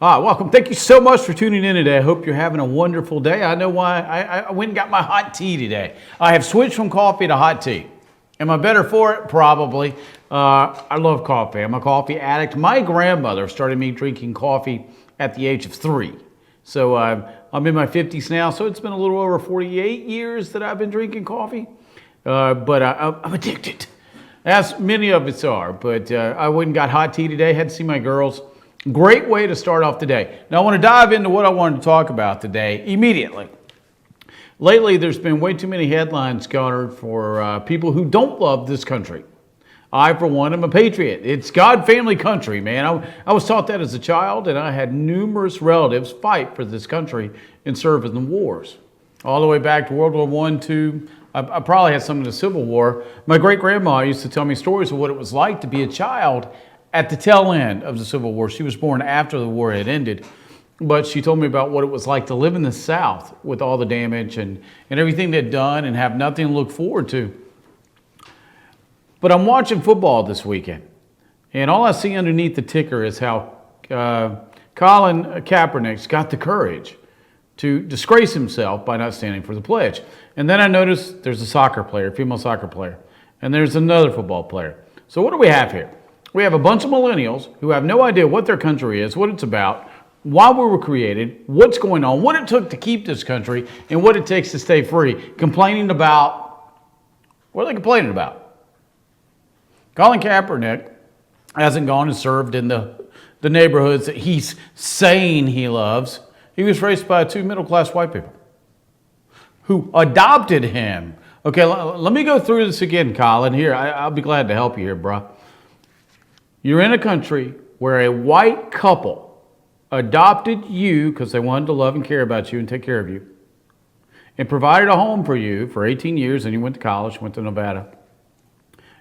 Welcome. Thank you so much for tuning in today. I hope you're having a wonderful day. I know why I went and got my hot tea today. I have switched from coffee to hot tea. Am I better for it? Probably. I love coffee. I'm a coffee addict. My grandmother started me drinking coffee at the age of 3. So I'm in my 50s now, so it's been a little over 48 years that I've been drinking coffee. But I'm addicted, as many of us are. But I went and got hot tea today. Had to see my girls. Great way to start off the day. Now I want to dive into what I wanted to talk about today immediately. Lately, there's been way too many headlines garnered for people who don't love this country. I, for one, am a patriot. It's God family country, man. I was taught that as a child, and I had numerous relatives fight for this country and serve in the wars. All the way back to World War I, II. I probably had some of the Civil War. My great-grandma used to tell me stories of what it was like to be a child at the tail end of the Civil War. She was born after the war had ended, but she told me about what it was like to live in the South with all the damage and everything they'd done and have nothing to look forward to. But I'm watching football this weekend, and all I see underneath the ticker is how Colin Kaepernick's got the courage to disgrace himself by not standing for the pledge. And then I notice there's a soccer player, female soccer player, and there's another football player. So what do we have here? We have a bunch of millennials who have no idea what their country is, what it's about, why we were created, what's going on, what it took to keep this country, and what it takes to stay free. Complaining about, what are they complaining about? Colin Kaepernick hasn't gone and served in the neighborhoods that he's saying he loves. He was raised by 2 middle-class white people who adopted him. Okay, let me go through this again, Colin. Here, I'll be glad to help you here, bro. You're in a country where a white couple adopted you because they wanted to love and care about you and take care of you, and provided a home for you for 18 years, and you went to college, went to Nevada.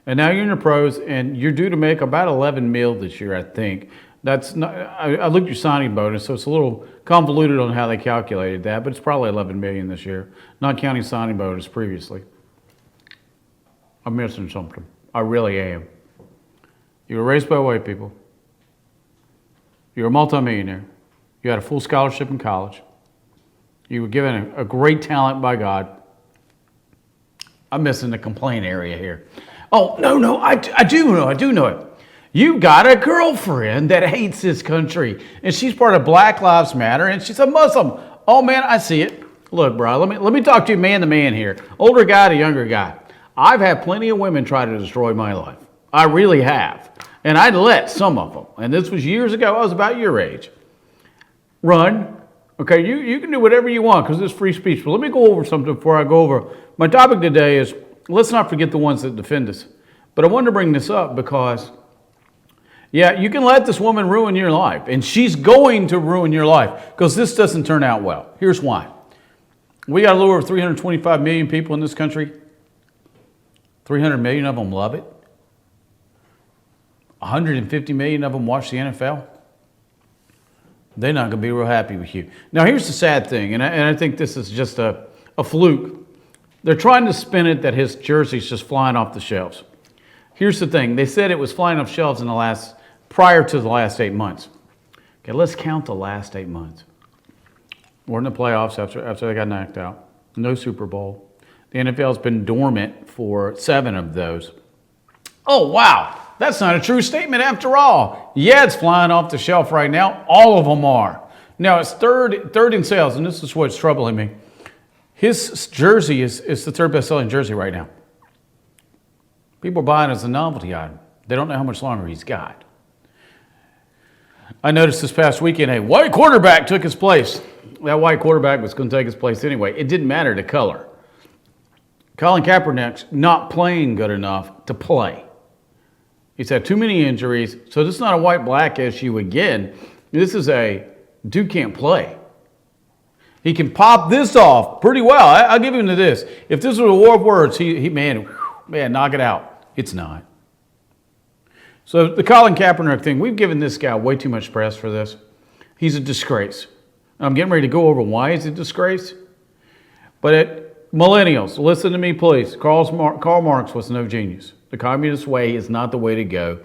And now you're in the pros, and you're due to make about 11 mil this year, I think. That's not, I looked at your signing bonus, so it's a little convoluted on how they calculated that, but it's probably 11 million this year, not counting signing bonus previously. I'm missing something. I really am. You were raised by white people. You're a multimillionaire. You had a full scholarship in college. You were given a great talent by God. I'm missing the complaint area here. Oh, no, I do know it. You got a girlfriend that hates this country, and she's part of Black Lives Matter, and she's a Muslim. Oh, man, I see it. Look, bro, let me talk to you man to man here. Older guy to younger guy. I've had plenty of women try to destroy my life. I really have. And I'd let some of them, and this was years ago, I was about your age, run. Okay, you can do whatever you want because it's free speech. But let me go over something before I go over. My topic today is, let's not forget the ones that defend us. But I wanted to bring this up because, yeah, you can let this woman ruin your life, and she's going to ruin your life because this doesn't turn out well. Here's why. We got a little over 325 million people in this country. 300 million of them love it. 150 million of them watch the NFL. They're not going to be real happy with you. Now, here's the sad thing, and I think this is just a fluke. They're trying to spin it that his jersey's just flying off the shelves. Here's the thing. They said it was flying off shelves prior to the last 8 months. Okay, let's count the last 8 months. We're in the playoffs after they got knocked out. No Super Bowl. The NFL's been dormant for 7 of those. Oh, wow. That's not a true statement after all. Yeah, it's flying off the shelf right now. All of them are. Now, it's third in sales, and this is what's troubling me. His jersey is the third best-selling jersey right now. People are buying it as a novelty item. They don't know how much longer he's got. I noticed this past weekend a white quarterback took his place. That white quarterback was going to take his place anyway. It didn't matter the color. Colin Kaepernick's not playing good enough to play. He's had too many injuries, so this is not a white-black issue again. This is a dude can't play. He can pop this off pretty well. I'll give him to this. If this was a war of words, man, knock it out. It's not. So the Colin Kaepernick thing, we've given this guy way too much press for this. He's a disgrace. I'm getting ready to go over why he's a disgrace. But millennials, listen to me, please. Karl Marx was no genius. The communist way is not the way to go.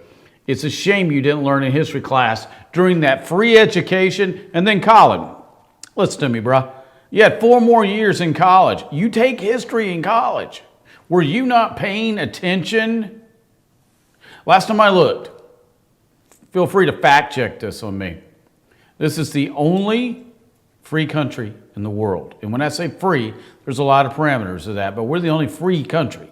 It's a shame you didn't learn in history class during that free education and then college. Listen to me, bro. You had 4 more years in college. You take history in college. Were you not paying attention? Last time I looked, feel free to fact check this on me. This is the only free country in the world. And when I say free, there's a lot of parameters to that, but we're the only free country.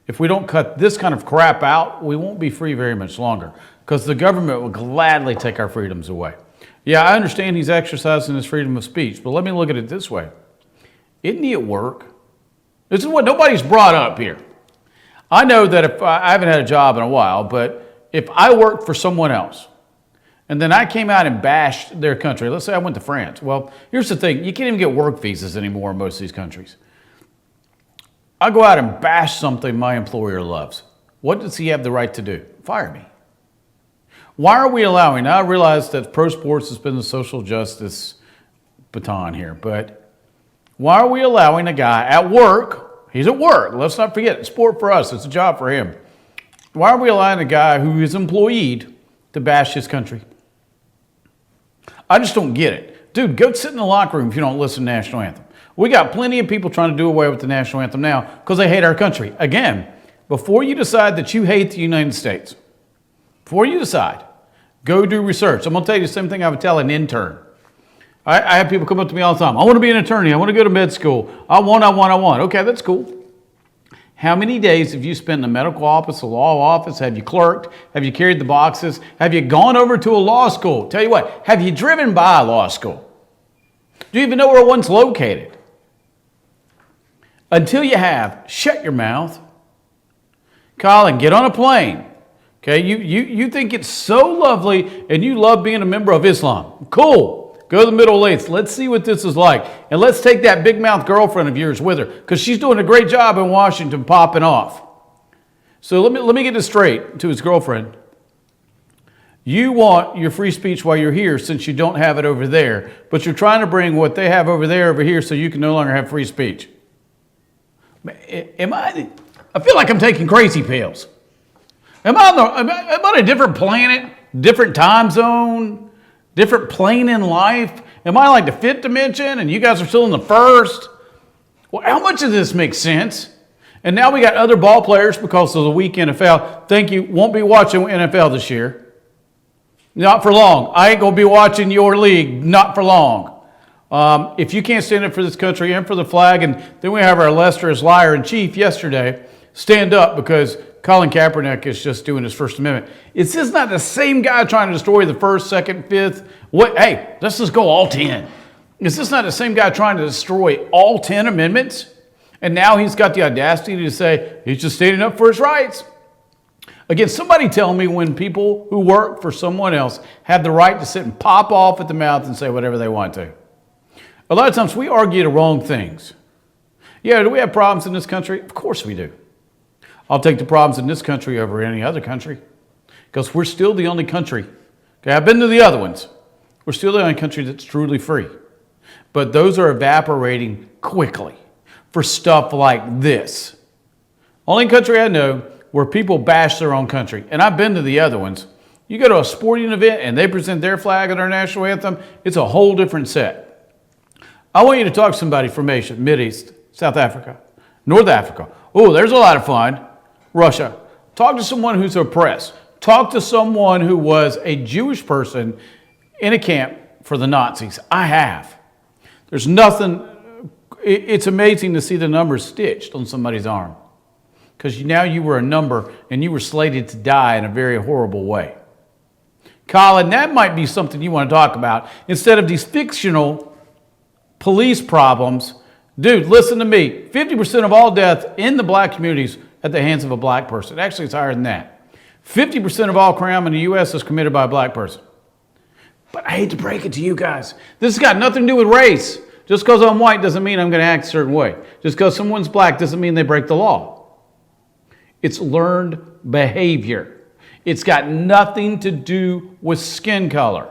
If we don't cut this kind of crap out, we won't be free very much longer because the government will gladly take our freedoms away. Yeah, I understand he's exercising his freedom of speech, but let me look at it this way. Isn't he at work? This is what nobody's brought up here. I know that if I haven't had a job in a while, but if I worked for someone else and then I came out and bashed their country, let's say I went to France. Well, here's the thing. You can't even get work visas anymore in most of these countries. I go out and bash something my employer loves. What does he have the right to do? Fire me. Why are we allowing? Now I realize that pro sports has been the social justice baton here, but why are we allowing a guy at work? He's at work. Let's not forget, it's sport for us. It's a job for him. Why are we allowing a guy who is employed to bash his country? I just don't get it. Dude, go sit in the locker room if you don't listen to the national anthem. We got plenty of people trying to do away with the national anthem now because they hate our country. Again, before you decide that you hate the United States, before you decide, go do research. I'm going to tell you the same thing I would tell an intern. I have people come up to me all the time. I want to be an attorney. I want to go to med school. I want. Okay, that's cool. How many days have you spent in the medical office, the law office? Have you clerked? Have you carried the boxes? Have you gone over to a law school? Tell you what, have you driven by a law school? Do you even know where one's located? Until you have, shut your mouth. Colin, get on a plane. Okay, you think it's so lovely and you love being a member of Islam. Cool. Go to the Middle East. Let's see what this is like. And let's take that big mouth girlfriend of yours with her because she's doing a great job in Washington popping off. So let me get this straight to his girlfriend. You want your free speech while you're here since you don't have it over there, but you're trying to bring what they have over there over here so you can no longer have free speech. I feel like I'm taking crazy pills. Am I on a different planet, different time zone, different plane in life? Am I like the 5th dimension and you guys are still in the 1st? Well, how much of this makes sense? And now we got other ball players because of the weak NFL. Thank you. Won't be watching NFL this year. Not for long. I ain't going to be watching your league. Not for long. If you can't stand up for this country and for the flag, and then we have our illustrious liar-in-chief yesterday stand up because Colin Kaepernick is just doing his First Amendment. Is this not the same guy trying to destroy the 1st, 2nd, 5th? What? Hey, let's just go all 10. Is this not the same guy trying to destroy all 10 amendments? And now he's got the audacity to say he's just standing up for his rights. Again, somebody tell me when people who work for someone else have the right to sit and pop off at the mouth and say whatever they want to. A lot of times we argue the wrong things. Yeah, do we have problems in this country? Of course we do. I'll take the problems in this country over any other country because we're still the only country. Okay, I've been to the other ones. We're still the only country that's truly free. But those are evaporating quickly for stuff like this. Only country I know where people bash their own country. And I've been to the other ones. You go to a sporting event and they present their flag and our national anthem, it's a whole different set. I want you to talk to somebody from Asia, Mideast, South Africa, North Africa. Oh, there's a lot of fun. Russia. Talk to someone who's oppressed. Talk to someone who was a Jewish person in a camp for the Nazis. I have. There's nothing. It's amazing to see the numbers stitched on somebody's arm because now you were a number and you were slated to die in a very horrible way. Colin, that might be something you want to talk about instead of these fictional police problems. Dude, listen to me. 50% of all death in the black communities at the hands of a black person. Actually, it's higher than that. 50% of all crime in the U.S. is committed by a black person. But I hate to break it to you guys. This has got nothing to do with race. Just because I'm white doesn't mean I'm going to act a certain way. Just because someone's black doesn't mean they break the law. It's learned behavior. It's got nothing to do with skin color.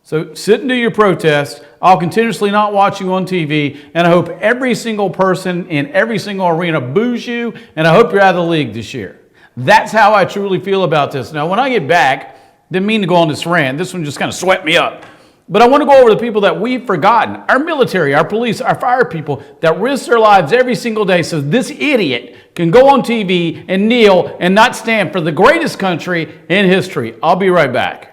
So sit and do your protest. I'll continuously not watch you on TV, and I hope every single person in every single arena boos you, and I hope you're out of the league this year. That's how I truly feel about this. Now, when I get back, didn't mean to go on this rant. This one just kind of swept me up. But I want to go over the people that we've forgotten. Our military, our police, our fire people that risk their lives every single day so this idiot can go on TV and kneel and not stand for the greatest country in history. I'll be right back.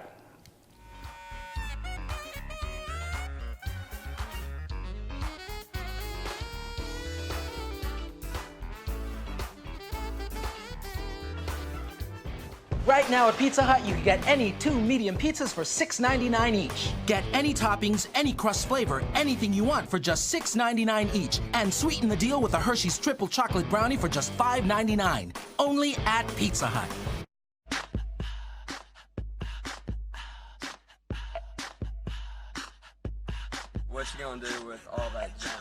Right now at Pizza Hut, you can get any 2 medium pizzas for $6.99 each. Get any toppings, any crust flavor, anything you want for just $6.99 each. And sweeten the deal with a Hershey's Triple Chocolate Brownie for just $5.99. Only at Pizza Hut. What you gonna do with all that junk?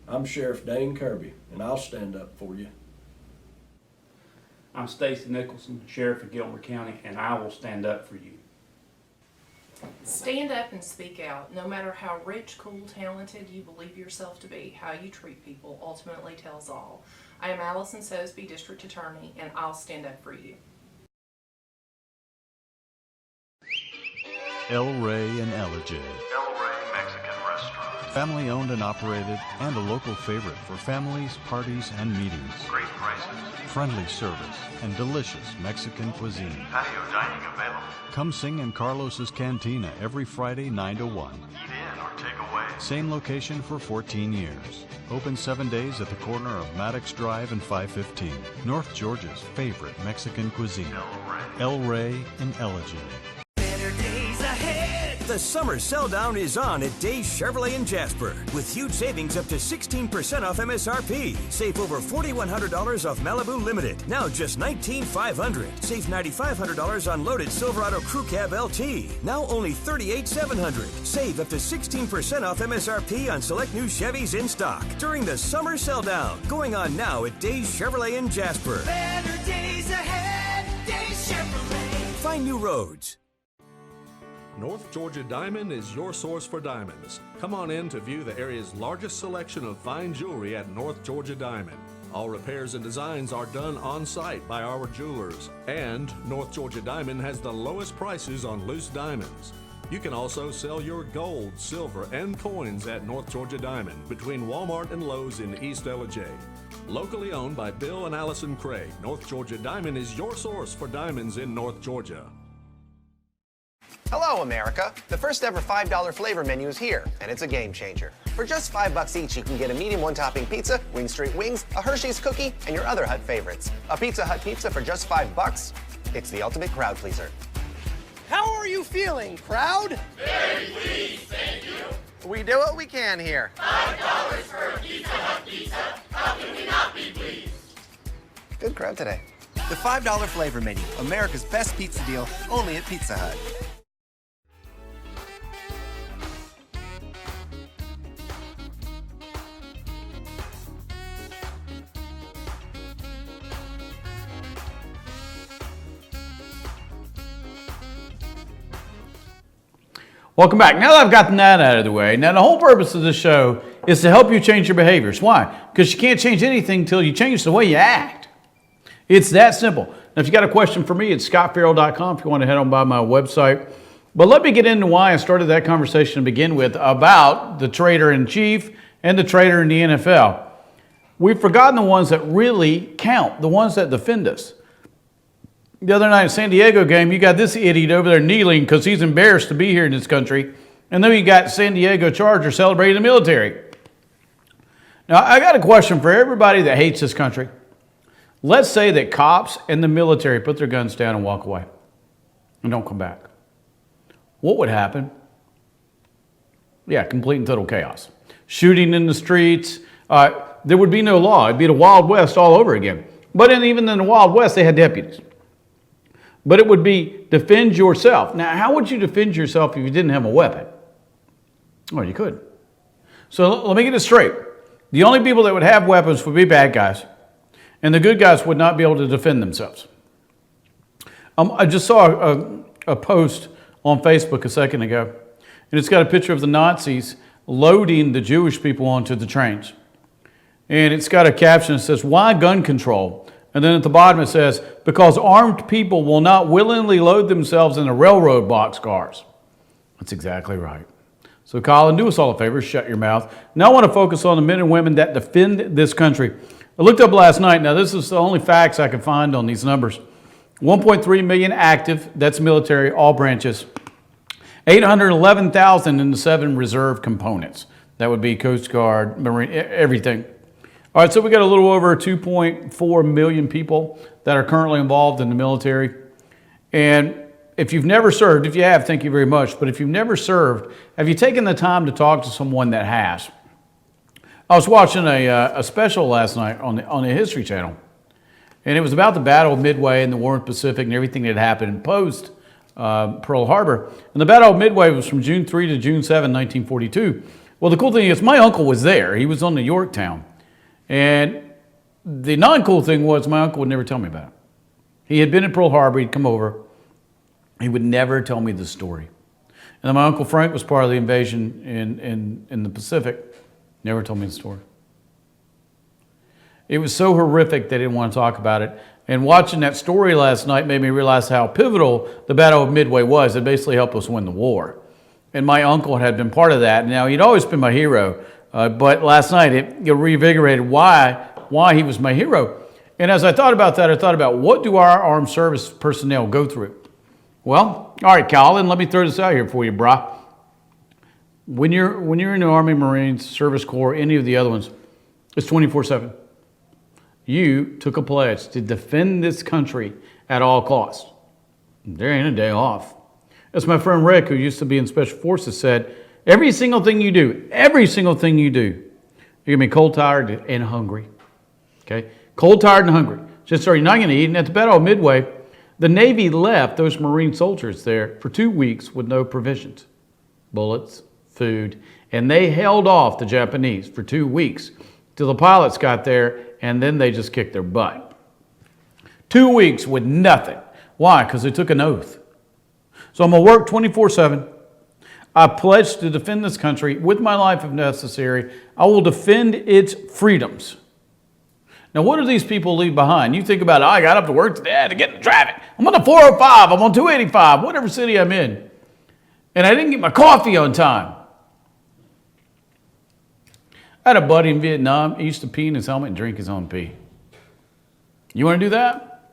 I'm Sheriff Dane Kirby, and I'll stand up for you. I'm Stacy Nicholson, Sheriff of Gilmer County, and I will stand up for you. Stand up and speak out. No matter how rich, cool, talented you believe yourself to be, how you treat people ultimately tells all. I am Allison Sosby, District Attorney, and I'll stand up for you. El Rey and Elijah. El Rey Mexican Restaurant. Family owned and operated, and a local favorite for families, parties, and meetings. Great prices. Friendly service and delicious Mexican cuisine. Patio dining available. Come sing in Carlos's Cantina every Friday 9 to 1. Eat in or take away. Same location for 14 years. Open 7 days at the corner of Maddox Drive and 515. North Georgia's favorite Mexican cuisine. El Rey and Elijah. The summer sell down is on at Days Chevrolet in Jasper with huge savings up to 16% off MSRP. Save over $4,100 off Malibu Limited, now just $19,500. Save $9,500 on loaded Silverado Crew Cab LT, now only $38,700. Save up to 16% off MSRP on select new Chevys in stock during the summer sell down, going on now at Days Chevrolet in Jasper. Better days ahead, Days Chevrolet. Find new roads. North Georgia Diamond is your source for diamonds. Come on in to view the area's largest selection of fine jewelry at North Georgia Diamond. All repairs and designs are done on site by our jewelers. And North Georgia Diamond has the lowest prices on loose diamonds. You can also sell your gold, silver, and coins at North Georgia Diamond between Walmart and Lowe's in East Elijah. Locally owned by Bill and Allison Craig, North Georgia Diamond is your source for diamonds in North Georgia. Hello, America. The first ever $5 flavor menu is here, and it's a game changer. For just $5 each, you can get a medium one-topping pizza, Wing Street Wings, a Hershey's cookie, and your other Hut favorites. A Pizza Hut pizza for just $5. It's the ultimate crowd pleaser. How are you feeling, crowd? Very pleased, thank you. We do what we can here. $5 for a Pizza Hut pizza. How can we not be pleased? Good crowd today. The $5 flavor menu, America's best pizza deal, only at Pizza Hut. Welcome back. Now that I've gotten that out of the way, now the whole purpose of this show is to help you change your behaviors. Why? Because you can't change anything until you change the way you act. It's that simple. Now, if you got a question for me, it's scottferrell.com if you want to head on by my website. But let me get into why I started that conversation to begin with about the trader-in-chief and the trader in the NFL. We've forgotten the ones that really count, the ones that defend us. The other night at San Diego game, you got this idiot over there kneeling because he's embarrassed to be here in this country. And then you got San Diego Chargers celebrating the military. Now, I got a question for everybody that hates this country. Let's say that cops and the military put their guns down and walk away and don't come back. What would happen? Yeah, complete and total chaos. Shooting in the streets. There would be no law. It'd be the Wild West all over again. But even in the Wild West, they had deputies. But it would be defend yourself. Now, how would you defend yourself if you didn't have a weapon? Well, you could. So let me get this straight. The only people that would have weapons would be bad guys, and the good guys would not be able to defend themselves. I just saw a post on Facebook a second ago, and it's got a picture of the Nazis loading the Jewish people onto the trains. And it's got a caption that says, "Why gun control?" And then at the bottom it says, "Because armed people will not willingly load themselves into railroad boxcars." That's exactly right. So Colin, do us all a favor, shut your mouth. Now I want to focus on the men and women that defend this country. I looked up last night. Now this is the only facts I could find on these numbers. 1.3 million active, that's military, all branches. 811,000 in the 7 reserve components. That would be Coast Guard, Marine, everything. All right, so we got a little over 2.4 million people that are currently involved in the military. And if you've never served, if you have, thank you very much. But if you've never served, have you taken the time to talk to someone that has? I was watching a special last night on the History Channel. And it was about the Battle of Midway and the War in the Pacific and everything that happened post Pearl Harbor. And the Battle of Midway was from June 3 to June 7, 1942. Well, the cool thing is my uncle was there. He was on the Yorktown. And the non-cool thing was my uncle would never tell me about it. He had been at Pearl Harbor. He'd come over. He would never tell me the story. And then my Uncle Frank was part of the invasion in the Pacific. Never told me the story. It was so horrific they didn't want to talk about it. And watching that story last night made me realize how pivotal the Battle of Midway was. It basically helped us win the war. And my uncle had been part of that. Now, he'd always been my hero. But last night, it reinvigorated why he was my hero. And as I thought about that, I thought about what do our armed service personnel go through? Well, all right, Colin, let me throw this out here for you, brah. When you're in the Army, Marines, Service Corps, any of the other ones, it's 24/7. You took a pledge to defend this country at all costs. There ain't a day off. As my friend Rick, who used to be in Special Forces, said, every single thing you do, you're going to be cold, tired, and hungry. Okay? Cold, tired, and hungry. Just so you're not going to eat. And at the Battle of Midway, the Navy left those Marine soldiers there for 2 weeks with no provisions, bullets, food, and they held off the Japanese for 2 weeks till the pilots got there, and then they just kicked their butt. 2 weeks with nothing. Why? Because they took an oath. So I'm going to work 24/7. I pledge to defend this country with my life if necessary. I will defend its freedoms. Now, what do these people leave behind? You think about, I got up to work today to get in the traffic. I'm on the 405, I'm on 285, whatever city I'm in. And I didn't get my coffee on time. I had a buddy in Vietnam. He used to pee in his helmet and drink his own pee. You want to do that?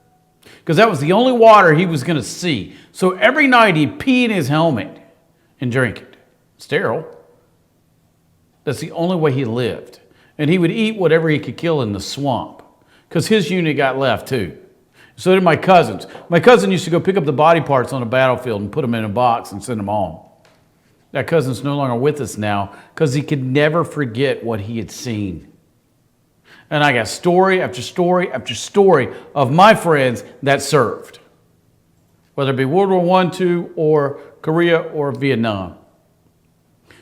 Because that was the only water he was going to see. So every night he'd pee in his helmet and drink it. Sterile. That's the only way he lived. And he would eat whatever he could kill in the swamp. Because his unit got left too. So did my cousins. My cousin used to go pick up the body parts on a battlefield and put them in a box and send them home. That cousin's no longer with us now because he could never forget what he had seen. And I got story after story after story of my friends that served. Whether it be World War I, II, or Korea, or Vietnam.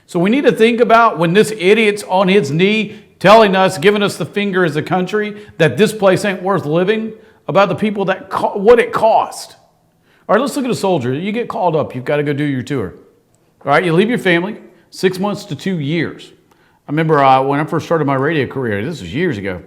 So we need to think about when this idiot's on his knee telling us, giving us the finger as a country, that this place ain't worth living, about the people that, what it cost. All right, let's look at a soldier. You get called up, you've got to go do your tour. All right, you leave your family, 6 months to 2 years. I remember when I first started my radio career, this was years ago,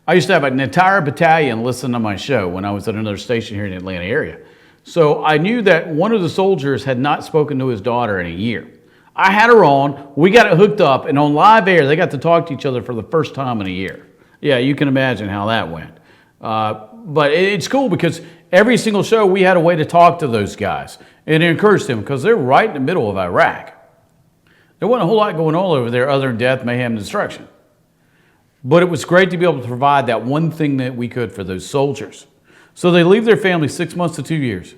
I used to have an entire battalion listen to my show when I was at another station here in the Atlanta area. So I knew that one of the soldiers had not spoken to his daughter in a year. I had her on, we got it hooked up, and on live air, they got to talk to each other for the first time in a year. Yeah, you can imagine how that went. But it's cool because every single show, we had a way to talk to those guys. And it encouraged them because they're right in the middle of Iraq. There wasn't a whole lot going on over there other than death, mayhem, and destruction. But it was great to be able to provide that one thing that we could for those soldiers. So they leave their family 6 months to 2 years.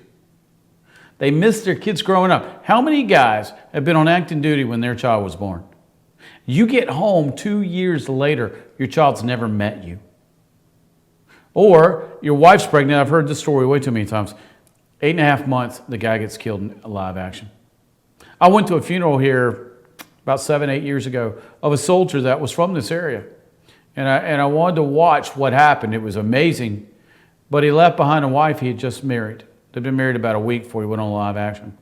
They miss their kids growing up. How many guys have been on active duty when their child was born? You get home 2 years later, your child's never met you. Or your wife's pregnant. I've heard this story way too many times. 8.5 months, the guy gets killed in live action. I went to a funeral here about 7, 8 years ago of a soldier that was from this area. And I wanted to watch what happened. It was amazing. But he left behind a wife he had just married. They'd been married about a week before he went on live action.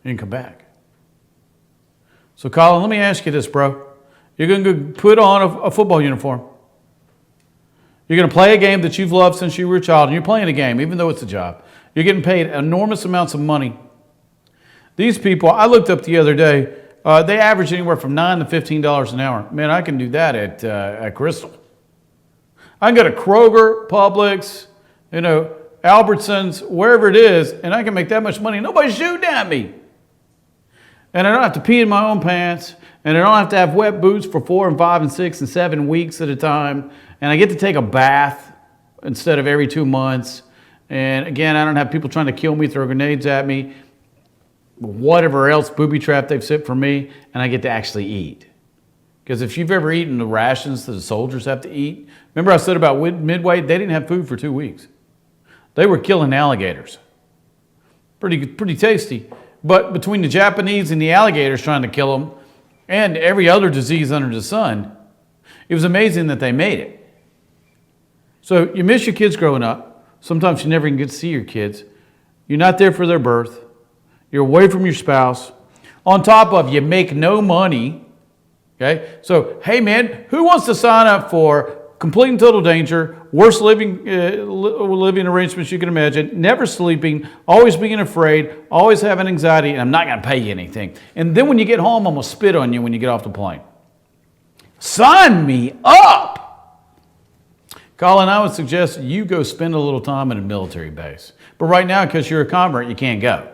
He didn't come back. So Colin, let me ask you this, bro. You're going to go put on a football uniform. You're going to play a game that you've loved since you were a child, and you're playing a game, even though it's a job. You're getting paid enormous amounts of money. These people, I looked up the other day, they average anywhere from $9 to $15 an hour. Man, I can do that at Crystal. I can go to Kroger, Publix, Albertsons, wherever it is, and I can make that much money. Nobody's shooting at me. And I don't have to pee in my own pants, and I don't have to have wet boots for 4 and 5 and 6 and 7 weeks at a time. And I get to take a bath instead of every 2 months. And again, I don't have people trying to kill me, throw grenades at me, whatever else booby trap they've set for me, and I get to actually eat. Because if you've ever eaten the rations that the soldiers have to eat, remember I said about Midway, they didn't have food for 2 weeks. They were killing alligators. Pretty tasty. But between the Japanese and the alligators trying to kill them, and every other disease under the sun, it was amazing that they made it. So you miss your kids growing up. Sometimes you never even get to see your kids. You're not there for their birth. You're away from your spouse. On top of you make no money. Okay? So, hey man, who wants to sign up for complete and total danger, worst living arrangements you can imagine, never sleeping, always being afraid, always having anxiety, and I'm not going to pay you anything. And then when you get home, I'm going to spit on you when you get off the plane. Sign me up! Colin, I would suggest you go spend a little time in a military base. But right now, because you're a convert, you can't go.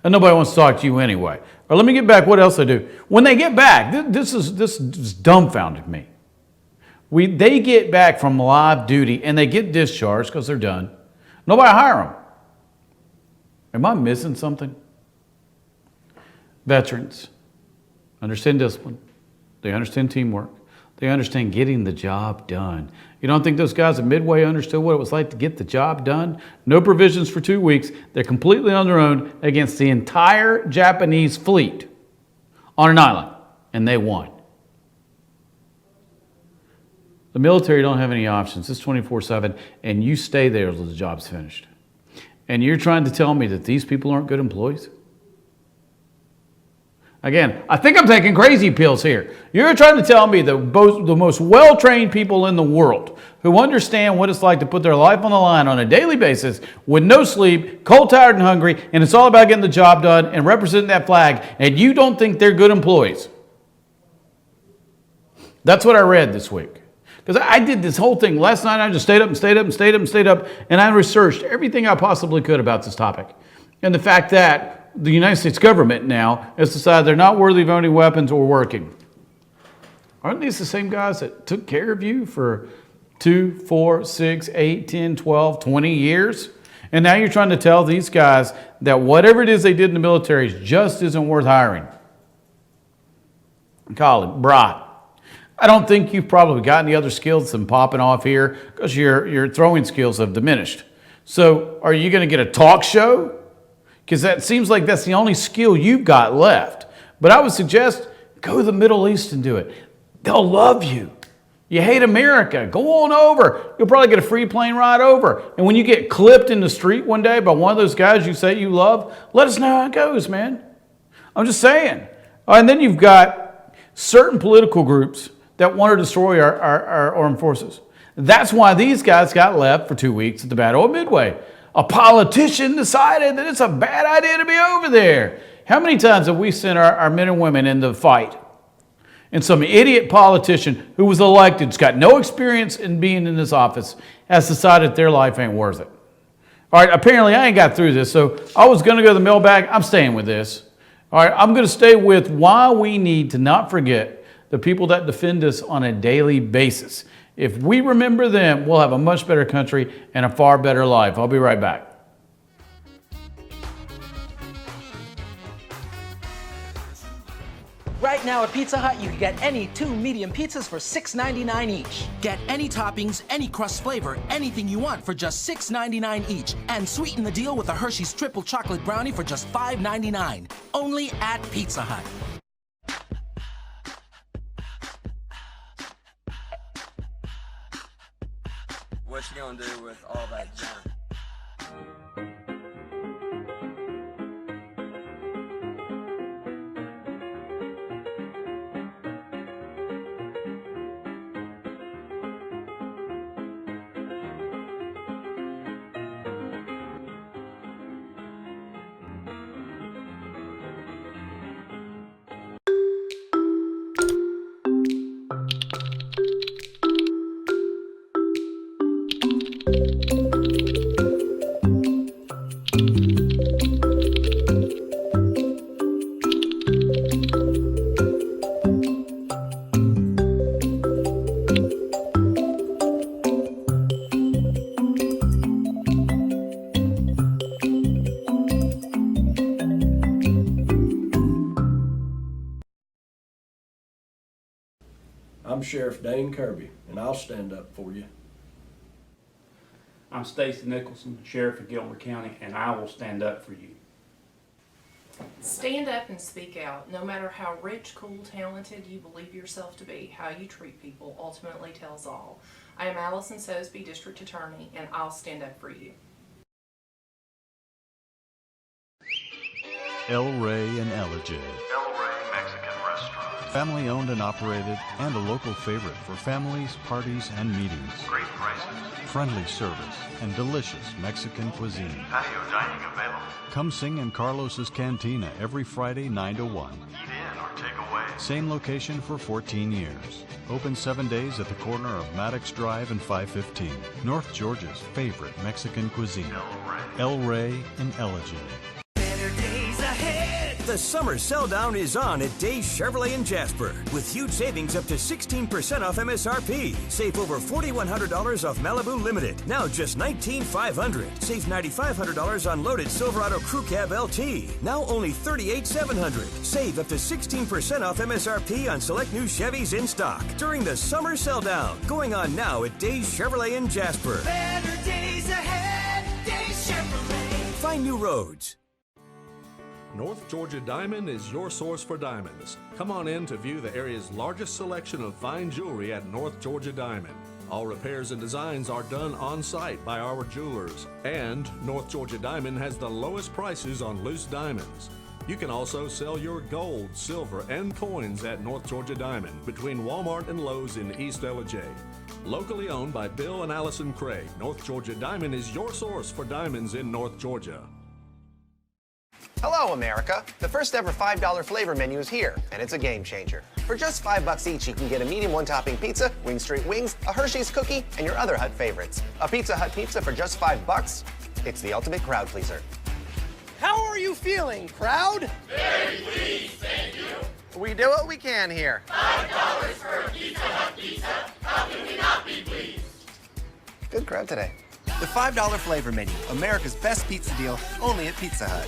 And nobody wants to talk to you anyway. Or let me get back what else they do. When they get back, this dumbfounded me. They get back from live duty and they get discharged because they're done. Nobody hire them. Am I missing something? Veterans understand discipline. They understand teamwork. They understand getting the job done. You don't think those guys at Midway understood what it was like to get the job done? No provisions for 2 weeks. They're completely on their own against the entire Japanese fleet on an island, and they won. The military don't have any options. It's 24/7, and you stay there until the job's finished. And you're trying to tell me that these people aren't good employees? Again, I think I'm taking crazy pills here. You're trying to tell me that the most well-trained people in the world who understand what it's like to put their life on the line on a daily basis with no sleep, cold, tired, and hungry, and it's all about getting the job done and representing that flag, and you don't think they're good employees? That's what I read this week. Because I did this whole thing. Last night I just stayed up, and I researched everything I possibly could about this topic. And the fact that the United States government now has decided they're not worthy of owning weapons or working. Aren't these the same guys that took care of you for 2, 4, 6, 8, 10, 12, 20 years? And now you're trying to tell these guys that whatever it is they did in the military just isn't worth hiring. Colin, brah. I don't think you've probably got any other skills than popping off here because your throwing skills have diminished. So are you going to get a talk show? Because that seems like that's the only skill you've got left. But I would suggest go to the Middle East and do it. They'll love you. You hate America, go on over. You'll probably get a free plane ride over. And when you get clipped in the street one day by one of those guys you say you love, let us know how it goes, man. I'm just saying. And then you've got certain political groups that want to destroy our armed forces. That's why these guys got left for 2 weeks at the Battle of Midway. A politician decided that it's a bad idea to be over there. How many times have we sent our men and women in the fight? And some idiot politician who was elected, has got no experience in being in this office, has decided their life ain't worth it. All right, apparently I ain't got through this, so I was going to go to the mailbag. I'm staying with this. All right, I'm going to stay with why we need to not forget the people that defend us on a daily basis. If we remember them, we'll have a much better country and a far better life. I'll be right back. Right now at Pizza Hut, you can get any 2 medium pizzas for $6.99 each. Get any toppings, any crust flavor, anything you want for just $6.99 each. And sweeten the deal with a Hershey's Triple Chocolate Brownie for just $5.99. Only at Pizza Hut. What you gonna do with all that junk? I'm Sheriff Dane Kirby, and I'll stand up for you. I'm Stacy Nicholson, Sheriff of Gilmer County, and I will stand up for you. Stand up and speak out. No matter how rich, cool, talented you believe yourself to be, how you treat people ultimately tells all. I am Allison Sosby, District Attorney, and I'll stand up for you. El Rey and Elijah. El Rey Mexican Restaurant. Family owned and operated and a local favorite for families, parties, and meetings. Great prices. Friendly service and delicious Mexican cuisine. Patio dining available. Come sing in Carlos's Cantina every Friday 9 to 1. Eat in or take away. Same location for 14 years. Open 7 days at the corner of Maddox Drive and 515. North Georgia's favorite Mexican cuisine. El Rey and Elijah. The summer sell down is on at Days Chevrolet in Jasper with huge savings up to 16% off MSRP. Save over $4,100 off Malibu Limited. Now just $19,500. Save $9,500 on loaded Silverado Crew Cab LT. Now only $38,700. Save up to 16% off MSRP on select new Chevys in stock during the summer sell down. Going on now at Days Chevrolet in Jasper. Better days ahead, Days Chevrolet. Find new roads. North Georgia Diamond is your source for diamonds. Come on in to view the area's largest selection of fine jewelry at North Georgia Diamond. All repairs and designs are done on site by our jewelers. And North Georgia Diamond has the lowest prices on loose diamonds. You can also sell your gold, silver, and coins at North Georgia Diamond between Walmart and Lowe's in East Elijah. Locally owned by Bill and Allison Craig, North Georgia Diamond is your source for diamonds in North Georgia. Hello, America. The first ever $5 flavor menu is here, and it's a game changer. For just $5 each, you can get a medium one-topping pizza, Wing Street Wings, a Hershey's cookie, and your other Hut favorites. A Pizza Hut pizza for just $5? It's the ultimate crowd pleaser. How are you feeling, crowd? Very pleased, thank you. We do what we can here. $5 for a Pizza Hut pizza. How can we not be pleased? Good crowd today. The $5 flavor menu, America's best pizza deal, only at Pizza Hut.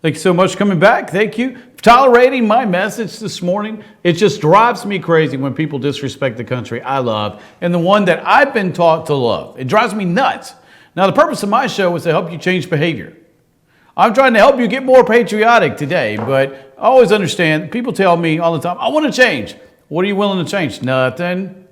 Thank you so much for coming back. Thank you for tolerating my message this morning. It just drives me crazy when people disrespect the country I love and the one that I've been taught to love. It drives me nuts. Now, the purpose of my show is to help you change behavior. I'm trying to help you get more patriotic today, but I always understand, people tell me all the time, I want to change. What are you willing to change? Nothing.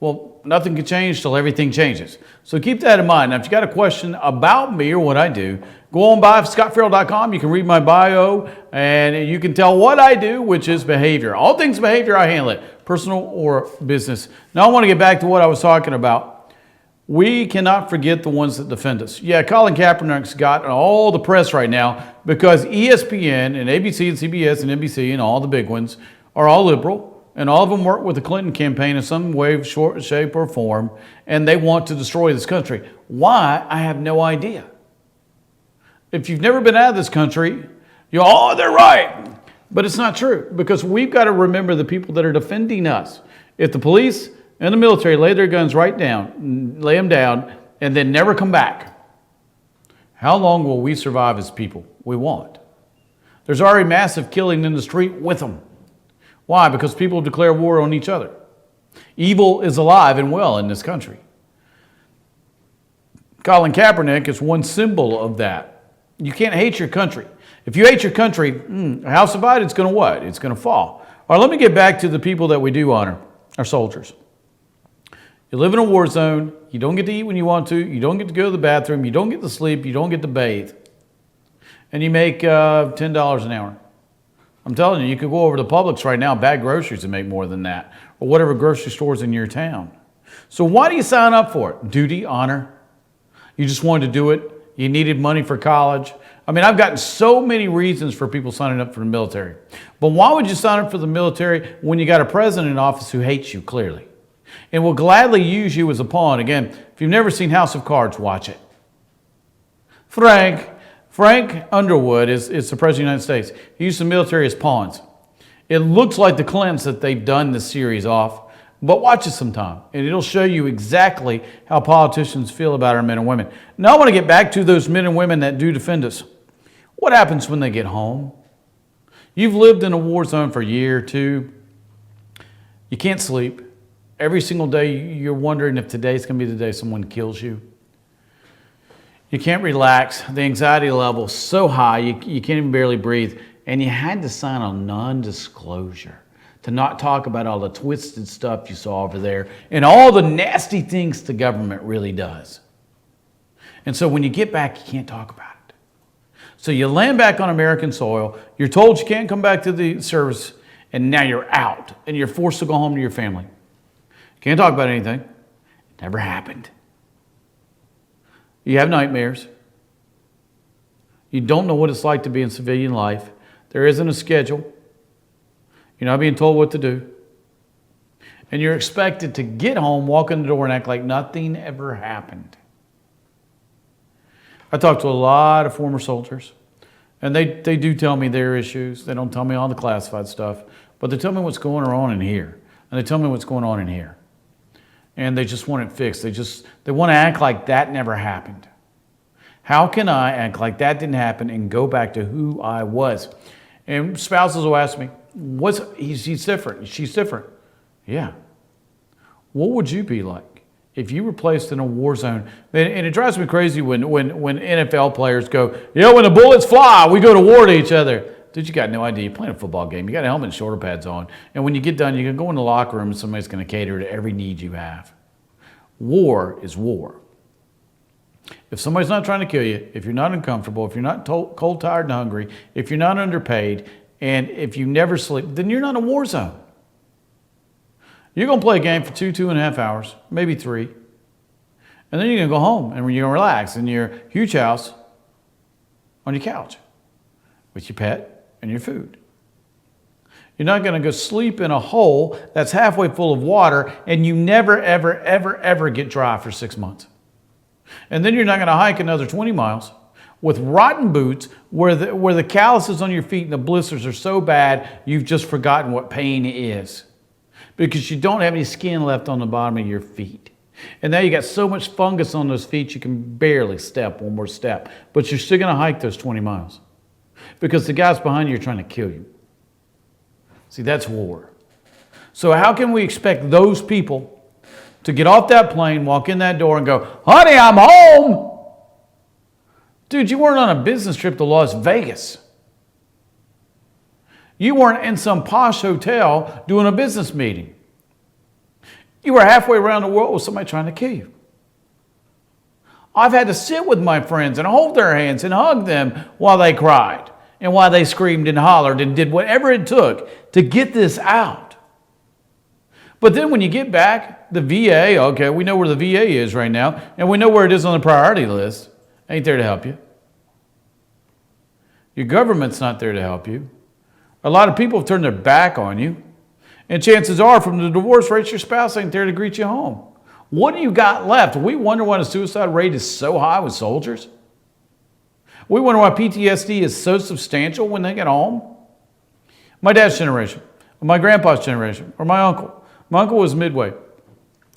Well, nothing can change till everything changes. So keep that in mind. Now, if you got a question about me or what I do, Go on by ScotFerrell.com. You can read my bio and you can tell what I do, which is behavior. All things behavior, I handle it, personal or business. Now I want to get back to what I was talking about. We cannot forget the ones that defend us. Yeah, Colin Kaepernick's got all the press right now because ESPN and ABC and CBS and NBC and all the big ones are all liberal, and all of them work with the Clinton campaign in some way, shape, or form, and they want to destroy this country. Why? I have no idea. If you've never been out of this country, oh, they're right. But it's not true, because we've got to remember the people that are defending us. If the police and the military lay their guns right down, lay them down, and then never come back, how long will we survive as people? We won't. There's already massive killing in the street with them. Why? Because people declare war on each other. Evil is alive and well in this country. Colin Kaepernick is one symbol of that. You can't hate your country. If you hate your country, a house divided, it's going to what? It's going to fall. All right, let me get back to the people that we do honor, our soldiers. You live in a war zone. You don't get to eat when you want to. You don't get to go to the bathroom. You don't get to sleep. You don't get to bathe. And you make $10 an hour. I'm telling you, you could go over to Publix right now, bag groceries, and make more than that, or whatever grocery stores in your town. So why do you sign up for it? Duty, honor. You just wanted to do it. You needed money for college. I mean, I've gotten so many reasons for people signing up for the military. But why would you sign up for the military when you got a president in office who hates you, clearly, and will gladly use you as a pawn? Again, if you've never seen House of Cards, watch it. Frank Underwood is the President of the United States. He used the military as pawns. It looks like the Clintons that they've done this series off. But watch it sometime, and it'll show you exactly how politicians feel about our men and women. Now I want to get back to those men and women that do defend us. What happens when they get home? You've lived in a war zone for a year or two. You can't sleep. Every single day you're wondering if today's going to be the day someone kills you. You can't relax. The anxiety level is so high you can't even barely breathe. And you had to sign a non-disclosure to not talk about all the twisted stuff you saw over there and all the nasty things the government really does. And so when you get back, you can't talk about it. So you land back on American soil, you're told you can't come back to the service, and now you're out, and you're forced to go home to your family. Can't talk about anything. It never happened. You have nightmares. You don't know what it's like to be in civilian life. There isn't a schedule. You're not being told what to do. And you're expected to get home, walk in the door, and act like nothing ever happened. I talk to a lot of former soldiers, and they do tell me their issues. They don't tell me all the classified stuff, but they tell me what's going on in here, and they tell me what's going on in here. And they just want it fixed. They want to act like that never happened. How can I act like that didn't happen and go back to who I was? And spouses will ask me, he's different, she's different. Yeah. What would you be like if you were placed in a war zone? And it drives me crazy when NFL players go, when the bullets fly, we go to war to each other. Dude, you got no idea. You're playing a football game. You got a helmet and shoulder pads on. And when you get done, you can go in the locker room and somebody's going to cater to every need you have. War is war. If somebody's not trying to kill you, if you're not uncomfortable, if you're not cold, tired, and hungry, if you're not underpaid, and if you never sleep, then you're not in a war zone. You're going to play a game for 2.5 hours, maybe 3. And then you're going to go home and you're going to relax in your huge house on your couch with your pet and your food. You're not going to go sleep in a hole that's halfway full of water and you never, ever, ever, ever get dry for 6 months. And then you're not going to hike another 20 miles with rotten boots where the calluses on your feet and the blisters are so bad you've just forgotten what pain is because you don't have any skin left on the bottom of your feet. And now you got so much fungus on those feet you can barely step one more step. But you're still going to hike those 20 miles because the guys behind you are trying to kill you. See, that's war. So how can we expect those people to get off that plane, walk in that door and go, honey, I'm home? Dude, you weren't on a business trip to Las Vegas. You weren't in some posh hotel doing a business meeting. You were halfway around the world with somebody trying to kill you. I've had to sit with my friends and hold their hands and hug them while they cried and while they screamed and hollered and did whatever it took to get this out. But then when you get back, the VA, okay, we know where the VA is right now, and we know where it is on the priority list. Ain't there to help you. Your government's not there to help you. A lot of people have turned their back on you. And chances are, from the divorce rates, your spouse ain't there to greet you home. What do you got left? We wonder why the suicide rate is so high with soldiers. We wonder why PTSD is so substantial when they get home. My dad's generation, my grandpa's generation, or my uncle. My uncle was Midway.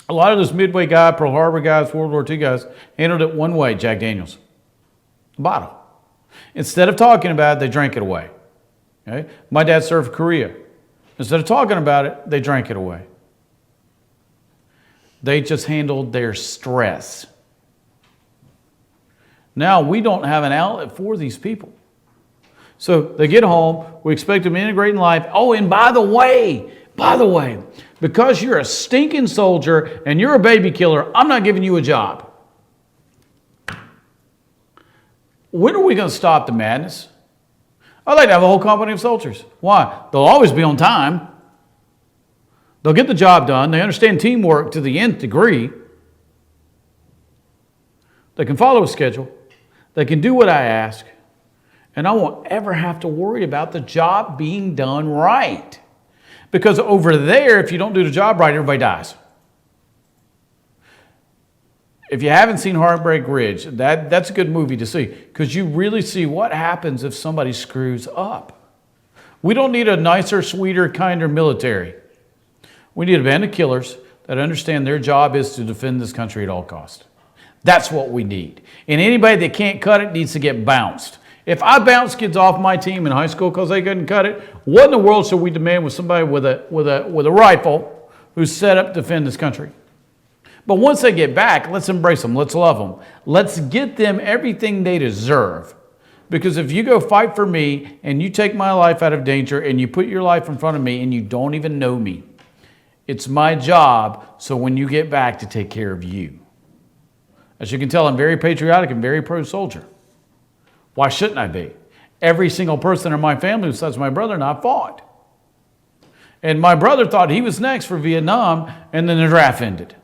A lot of those Midway guys, Pearl Harbor guys, World War II guys, handled it one way, Jack Daniels. The bottle. Instead of talking about it, they drank it away. Okay? My dad served Korea. Instead of talking about it, they drank it away. They just handled their stress. Now we don't have an outlet for these people. So they get home, we expect them to integrate in life. Oh, and by the way, because you're a stinking soldier and you're a baby killer, I'm not giving you a job. When are we going to stop the madness? I'd like to have a whole company of soldiers. Why? They'll always be on time. They'll get the job done. They understand teamwork to the nth degree. They can follow a schedule. They can do what I ask. And I won't ever have to worry about the job being done right. Because over there, if you don't do the job right, everybody dies. If you haven't seen Heartbreak Ridge, that's a good movie to see. Because you really see what happens if somebody screws up. We don't need a nicer, sweeter, kinder military. We need a band of killers that understand their job is to defend this country at all costs. That's what we need. And anybody that can't cut it needs to get bounced. If I bounce kids off my team in high school because they couldn't cut it, what in the world should we demand with somebody with a rifle who's set up to defend this country? But once they get back, let's embrace them. Let's love them. Let's get them everything they deserve. Because if you go fight for me and you take my life out of danger and you put your life in front of me and you don't even know me, it's my job, so when you get back, to take care of you. As you can tell, I'm very patriotic and very pro-soldier. Why shouldn't I be? Every single person in my family besides my brother and I fought. And my brother thought he was next for Vietnam, and then the draft ended.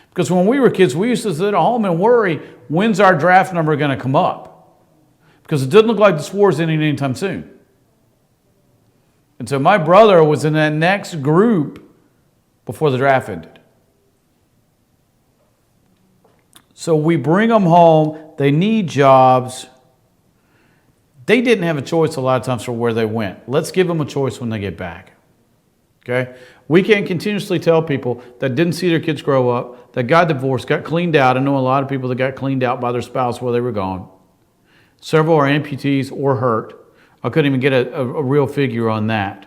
Because when we were kids, we used to sit at home and worry, when's our draft number going to come up? Because it didn't look like this war is ending anytime soon. And so my brother was in that next group before the draft ended. So we bring them home. They need jobs. They didn't have a choice a lot of times for where they went. Let's give them a choice when they get back. Okay? We can't continuously tell people that didn't see their kids grow up, that got divorced, got cleaned out. I know a lot of people that got cleaned out by their spouse while they were gone. Several are amputees or hurt. I couldn't even get a real figure on that.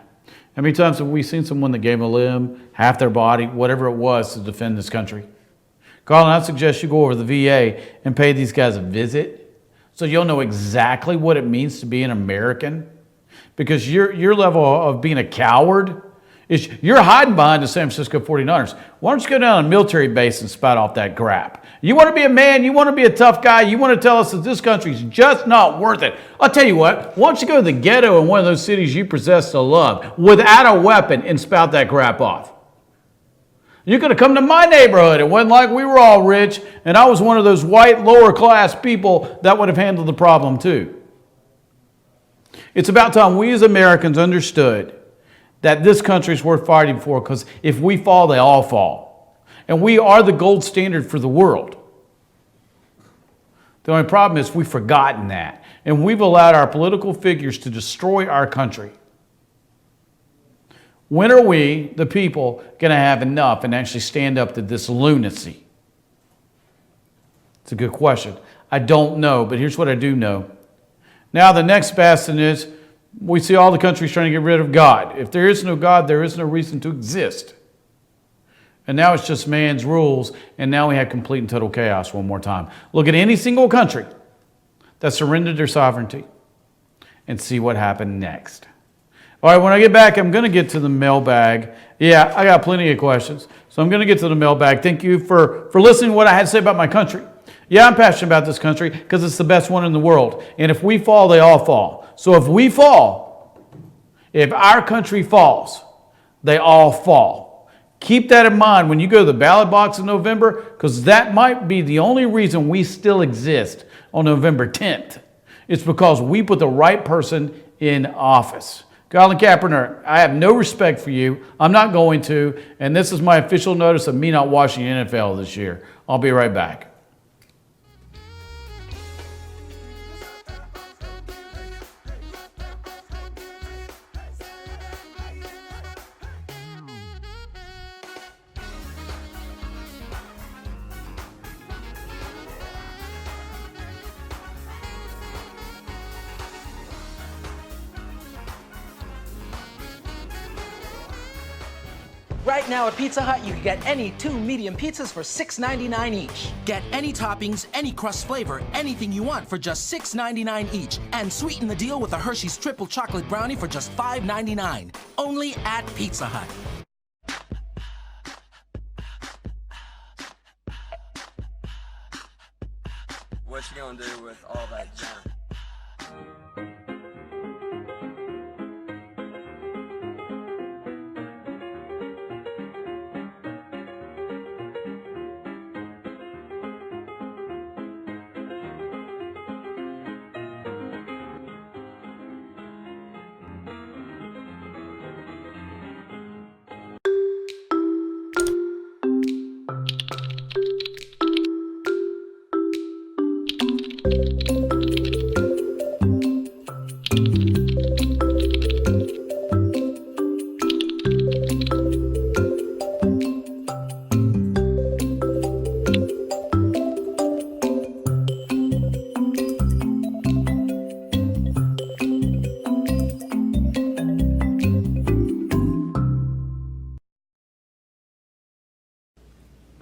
How many times have we seen someone that gave a limb, half their body, whatever it was, to defend this country? Carlin, I suggest you go over to the VA and pay these guys a visit so you'll know exactly what it means to be an American. Because your level of being a coward is you're hiding behind the San Francisco 49ers. Why don't you go down to a military base and spout off that crap? You want to be a man, you want to be a tough guy, you want to tell us that this country's just not worth it. I'll tell you what, why don't you go to the ghetto in one of those cities you profess to love without a weapon and spout that crap off? You could have come to my neighborhood. It wasn't like we were all rich and I was one of those white lower class people that would have handled the problem too. It's about time we as Americans understood that this country is worth fighting for, because if we fall, they all fall. And we are the gold standard for the world. The only problem is we've forgotten that. And we've allowed our political figures to destroy our country. When are we, the people, going to have enough and actually stand up to this lunacy? It's a good question. I don't know, but here's what I do know. Now the next bastion is, we see all the countries trying to get rid of God. If there is no God, there is no reason to exist. And now it's just man's rules, and now we have complete and total chaos one more time. Look at any single country that surrendered their sovereignty and see what happened next. All right, when I get back, I'm going to get to the mailbag. Yeah, I got plenty of questions, so I'm going to get to the mailbag. Thank you for listening to what I had to say about my country. Yeah, I'm passionate about this country because it's the best one in the world. And if we fall, they all fall. So if we fall, if our country falls, they all fall. Keep that in mind when you go to the ballot box in November, because that might be the only reason we still exist on November 10th. It's because we put the right person in office. Colin Kaepernick, I have no respect for you. I'm not going to. And this is my official notice of me not watching the NFL this year. I'll be right back. Right now at Pizza Hut, you can get any 2 medium pizzas for $6.99 each. Get any toppings, any crust flavor, anything you want for just $6.99 each. And sweeten the deal with a Hershey's Triple Chocolate Brownie for just $5.99. Only at Pizza Hut. What you gonna do with all that junk?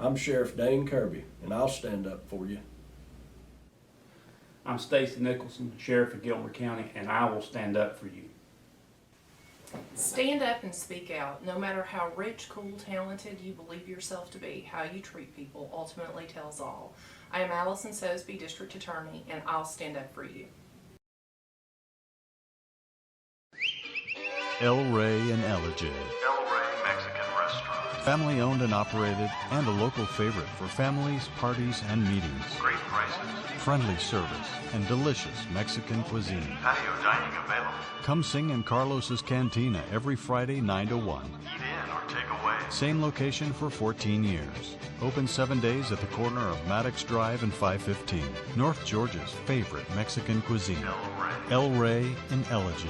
I'm Sheriff Dane Kirby, and I'll stand up for you. I'm Stacy Nicholson, Sheriff of Gilmer County, and I will stand up for you. Stand up and speak out. No matter how rich, cool, talented you believe yourself to be, how you treat people ultimately tells all. I am Allison Sosby, District Attorney, and I'll stand up for you. El Rey and Ellijay. El Rey Mexican Restaurant. Family owned and operated, and a local favorite for families, parties, and meetings. Great prices. Friendly service and delicious Mexican cuisine. Patio dining available. Come sing in Carlos's Cantina every Friday 9 to 1. Eat in or take away. Same location for 14 years. Open 7 days at the corner of Maddox Drive and 515. North Georgia's favorite Mexican cuisine. El Rey and Ellijay.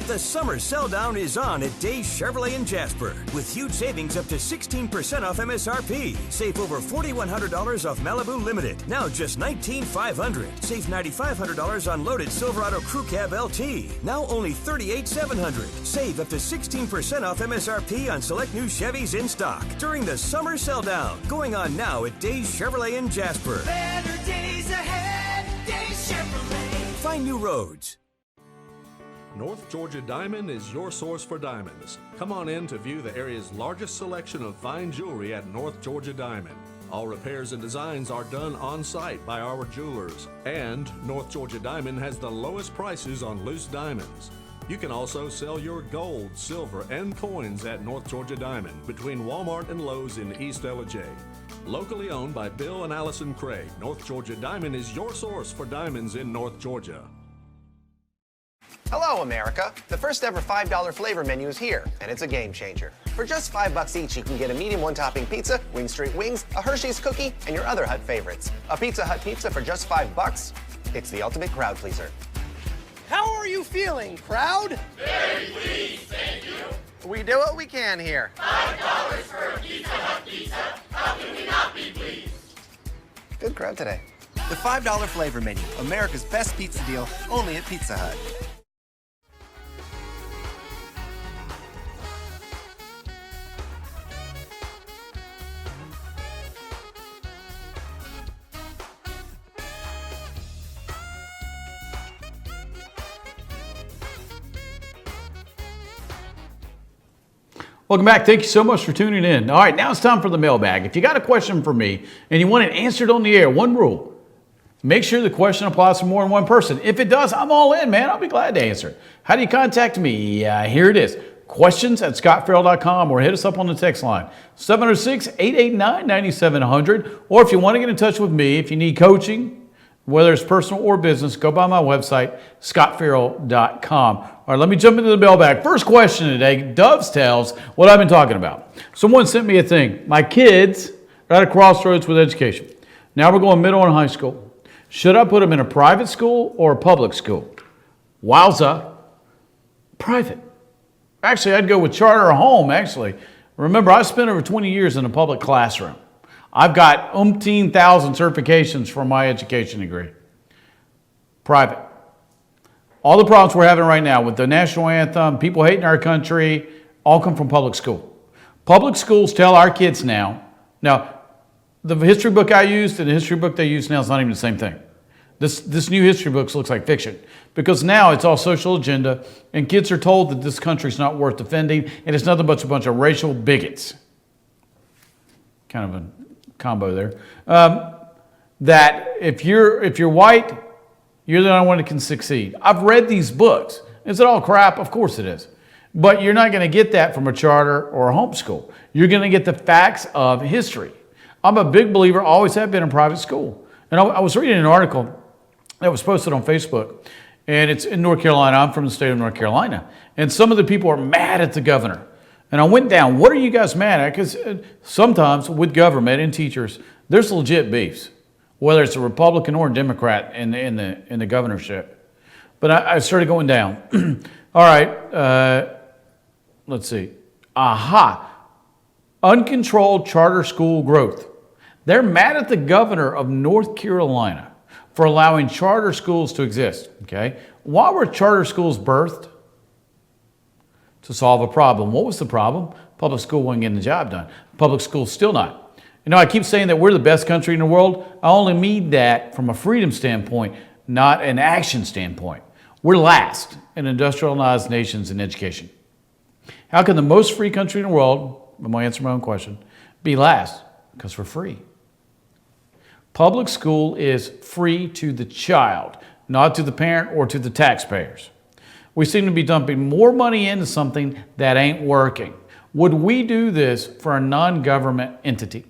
The summer sell down is on at Days Chevrolet in Jasper with huge savings up to 16% off MSRP. Save over $4,100 off Malibu Limited. Now just $19,500. Save $9,500 on loaded Silverado Crew Cab LT. Now only $38,700. Save up to 16% off MSRP on select new Chevys in stock during the summer sell down. Going on now at Days Chevrolet in Jasper. Better days ahead, Days Chevrolet. Find new roads. North Georgia Diamond is your source for diamonds. Come on in to view the area's largest selection of fine jewelry at North Georgia Diamond. All repairs and designs are done on site by our jewelers. And North Georgia Diamond has the lowest prices on loose diamonds. You can also sell your gold, silver, and coins at North Georgia Diamond between Walmart and Lowe's in East Ellijay. Locally owned by Bill and Allison Craig, North Georgia Diamond is your source for diamonds in North Georgia. Hello, America. The first ever $5 flavor menu is here, and it's a game changer. For just $5 each, you can get a medium one-topping pizza, Wing Street Wings, a Hershey's cookie, and your other Hut favorites. A Pizza Hut pizza for just $5? It's the ultimate crowd pleaser. How are you feeling, crowd? Very pleased, thank you. We do what we can here. $5 for a Pizza Hut pizza. How can we not be pleased? Good crowd today. The $5 flavor menu, America's best pizza deal, only at Pizza Hut. Welcome back. Thank you so much for tuning in. All right, now it's time for the mailbag. If you got a question for me and you want it answered on the air, one rule: make sure the question applies to more than one person. If it does, I'm all in, man. I'll be glad to answer it. How do you contact me? Here it is. Questions@scottferrell.com, or hit us up on the text line, 706-889-9700. Or if you want to get in touch with me, if you need coaching, whether it's personal or business, go by my website, scottferrell.com. All right, let me jump into the mailbag. First question today dovetails what I've been talking about. Someone sent me a thing. My kids are at a crossroads with education. Now we're going middle and high school. Should I put them in a private school or a public school? Wowza. Private. Actually, I'd go with charter or home, actually. Remember, I spent over 20 years in a public classroom. I've got umpteen thousand certifications for my education degree. Private. All the problems we're having right now with the national anthem, people hating our country, all come from public school. Public schools tell our kids now, the history book I used and the history book they use now is not even the same thing. This new history book looks like fiction because now it's all social agenda and kids are told that this country's not worth defending and it's nothing but a bunch of racial bigots. Kind of a combo there. That if you're white, you're the only one that can succeed. I've read these books. Is it all crap? Of course it is. But you're not going to get that from a charter or a homeschool. You're going to get the facts of history. I'm a big believer, always have been in private school. And I was reading an article that was posted on Facebook, and it's in North Carolina. I'm from the state of North Carolina. And some of the people are mad at the governor. And I went down, what are you guys mad at? Because sometimes with government and teachers, there's legit beefs, whether it's a Republican or a Democrat in the governorship. But I started going down. All right, let's see. Uncontrolled charter school growth. They're mad at the governor of North Carolina for allowing charter schools to exist. Okay, why were charter schools birthed? To solve a problem. What was the problem? Public school wasn't getting the job done. Public school's still not. You know, I keep saying that we're the best country in the world. I only mean that from a freedom standpoint, not an action standpoint. We're last in industrialized nations in education. How can the most free country in the world, I'm going to answer my own question, be last? Because we're free. Public school is free to the child, not to the parent or to the taxpayers. We seem to be dumping more money into something that ain't working. Would we do this for a non-government entity?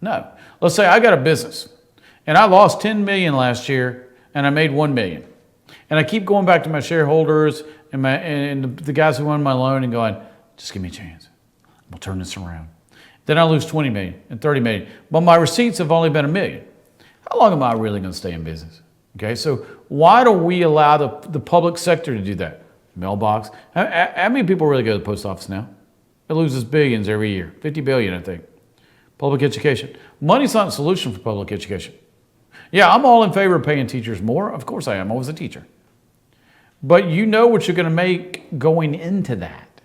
No. Let's say I got a business and I lost $10 million last year and I made $1 million. And I keep going back to my shareholders and the guys who won my loan and going, just give me a chance. We'll turn this around. Then I lose 20 million and 30 million. But my receipts have only been $1 million. How long am I really going to stay in business? Okay, so why do we allow the public sector to do that? Mailbox. How many people really go to the post office now? It loses billions every year. 50 billion, I think. Public education. Money's not a solution for public education. Yeah, I'm all in favor of paying teachers more. Of course I am. I was a teacher. But you know what you're going to make going into that.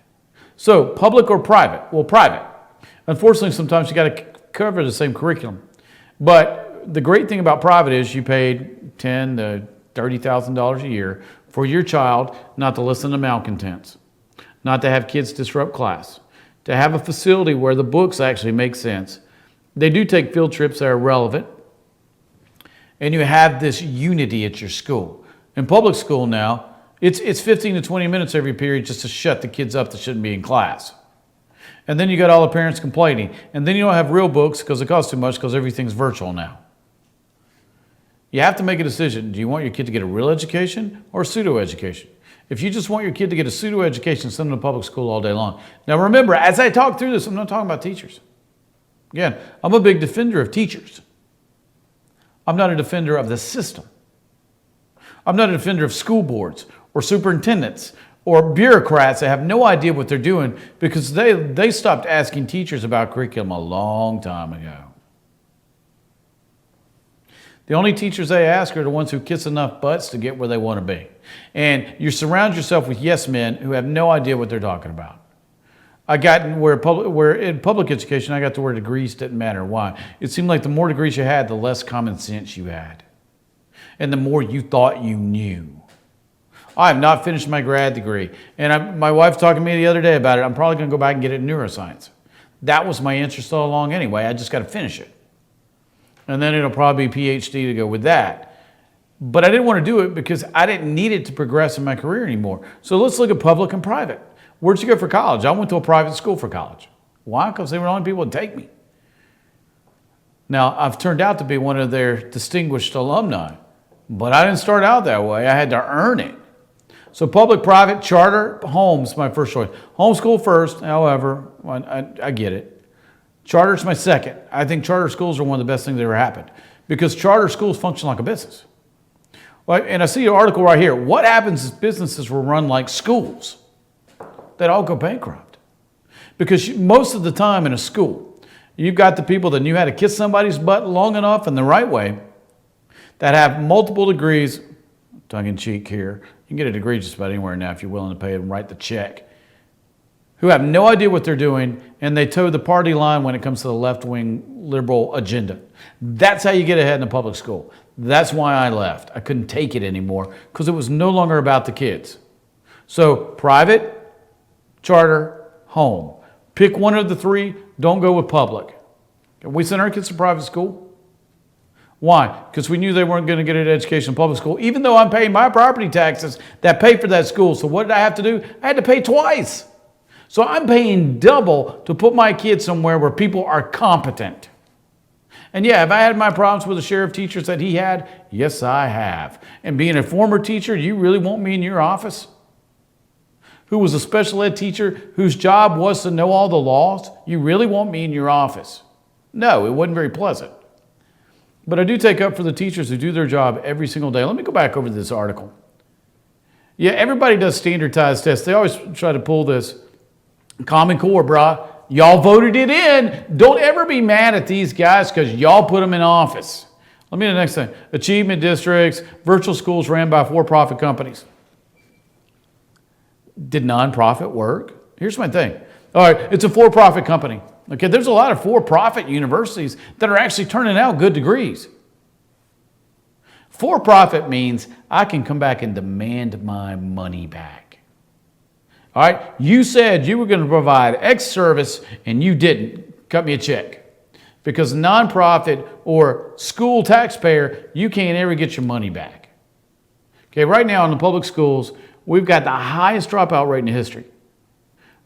So, public or private? Well, private. Unfortunately, sometimes you got to cover the same curriculum. But the great thing about private is you paid $10,000 to $30,000 a year for your child not to listen to malcontents, not to have kids disrupt class, to have a facility where the books actually make sense. They do take field trips that are relevant, and you have this unity at your school. In public school now, it's 15 to 20 minutes every period just to shut the kids up that shouldn't be in class. And then you got all the parents complaining. And then you don't have real books because it costs too much because everything's virtual now. You have to make a decision. Do you want your kid to get a real education or a pseudo-education? If you just want your kid to get a pseudo-education, send them to public school all day long. Now remember, as I talk through this, I'm not talking about teachers. Again, I'm a big defender of teachers. I'm not a defender of the system. I'm not a defender of school boards or superintendents or bureaucrats that have no idea what they're doing because they stopped asking teachers about curriculum a long time ago. The only teachers they ask are the ones who kiss enough butts to get where they want to be. And you surround yourself with yes men who have no idea what they're talking about. I got where in public education, I got to where degrees didn't matter. Why? It seemed like the more degrees you had, the less common sense you had. And the more you thought you knew. I have not finished my grad degree. And my wife's talking to me the other day about it. I'm probably going to go back and get it in neuroscience. That was my interest all along anyway. I just got to finish it. And then it'll probably be PhD to go with that. But I didn't want to do it because I didn't need it to progress in my career anymore. So let's look at public and private. Where'd you go for college? I went to a private school for college. Why? Because they were the only people that take me. Now, I've turned out to be one of their distinguished alumni, but I didn't start out that way. I had to earn it. So public, private, charter, home's my first choice. Homeschool first, however, I get it. Charter's my second. I think charter schools are one of the best things that ever happened because charter schools function like a business. Well, and I see an article right here. What happens if businesses were run like schools? They'd all go bankrupt. Because most of the time in a school, you've got the people that knew how to kiss somebody's butt long enough in the right way that have multiple degrees, tongue-in-cheek here. You can get a degree just about anywhere now if you're willing to pay and write the check, who have no idea what they're doing, and they toe the party line when it comes to the left-wing liberal agenda. That's how you get ahead in a public school. That's why I left. I couldn't take it anymore because it was no longer about the kids. So private, charter, home. Pick one of the three. Don't go with public. We sent our kids to private school. Why? Because we knew they weren't going to get an education in public school, even though I'm paying my property taxes that pay for that school. So what did I have to do? I had to pay twice. So I'm paying double to put my kids somewhere where people are competent. And yeah, have I had my problems with the sheriff teachers that he had? Yes, I have. And being a former teacher, you really want me in your office? Who was a special ed teacher whose job was to know all the laws? You really want me in your office? No, it wasn't very pleasant. But I do take up for the teachers who do their job every single day. Let me go back over this article. Yeah, everybody does standardized tests. They always try to pull this Common Core, brah. Y'all voted it in. Don't ever be mad at these guys because y'all put them in office. Let me do the next thing. Achievement districts, virtual schools ran by for-profit companies. Did nonprofit work? Here's my thing. All right, it's a for-profit company. Okay, there's a lot of for-profit universities that are actually turning out good degrees. For-profit means I can come back and demand my money back. All right, you said you were going to provide X service and you didn't. Cut me a check. Because nonprofit or school taxpayer, you can't ever get your money back. Okay, right now in the public schools, we've got the highest dropout rate in history.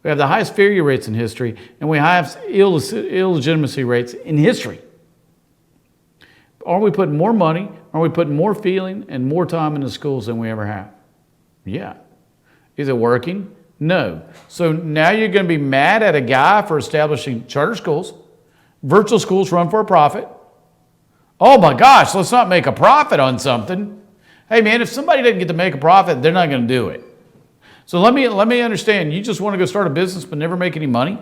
We have the highest failure rates in history, and we have illegitimacy rates in history. Are we putting more money? Are we putting more feeling and more time in the schools than we ever have? Yeah. Is it working? No. So now you're going to be mad at a guy for establishing charter schools, virtual schools run for a profit. Oh my gosh, let's not make a profit on something. Hey man, if somebody doesn't get to make a profit, they're not going to do it. So let me understand, you just want to go start a business but never make any money?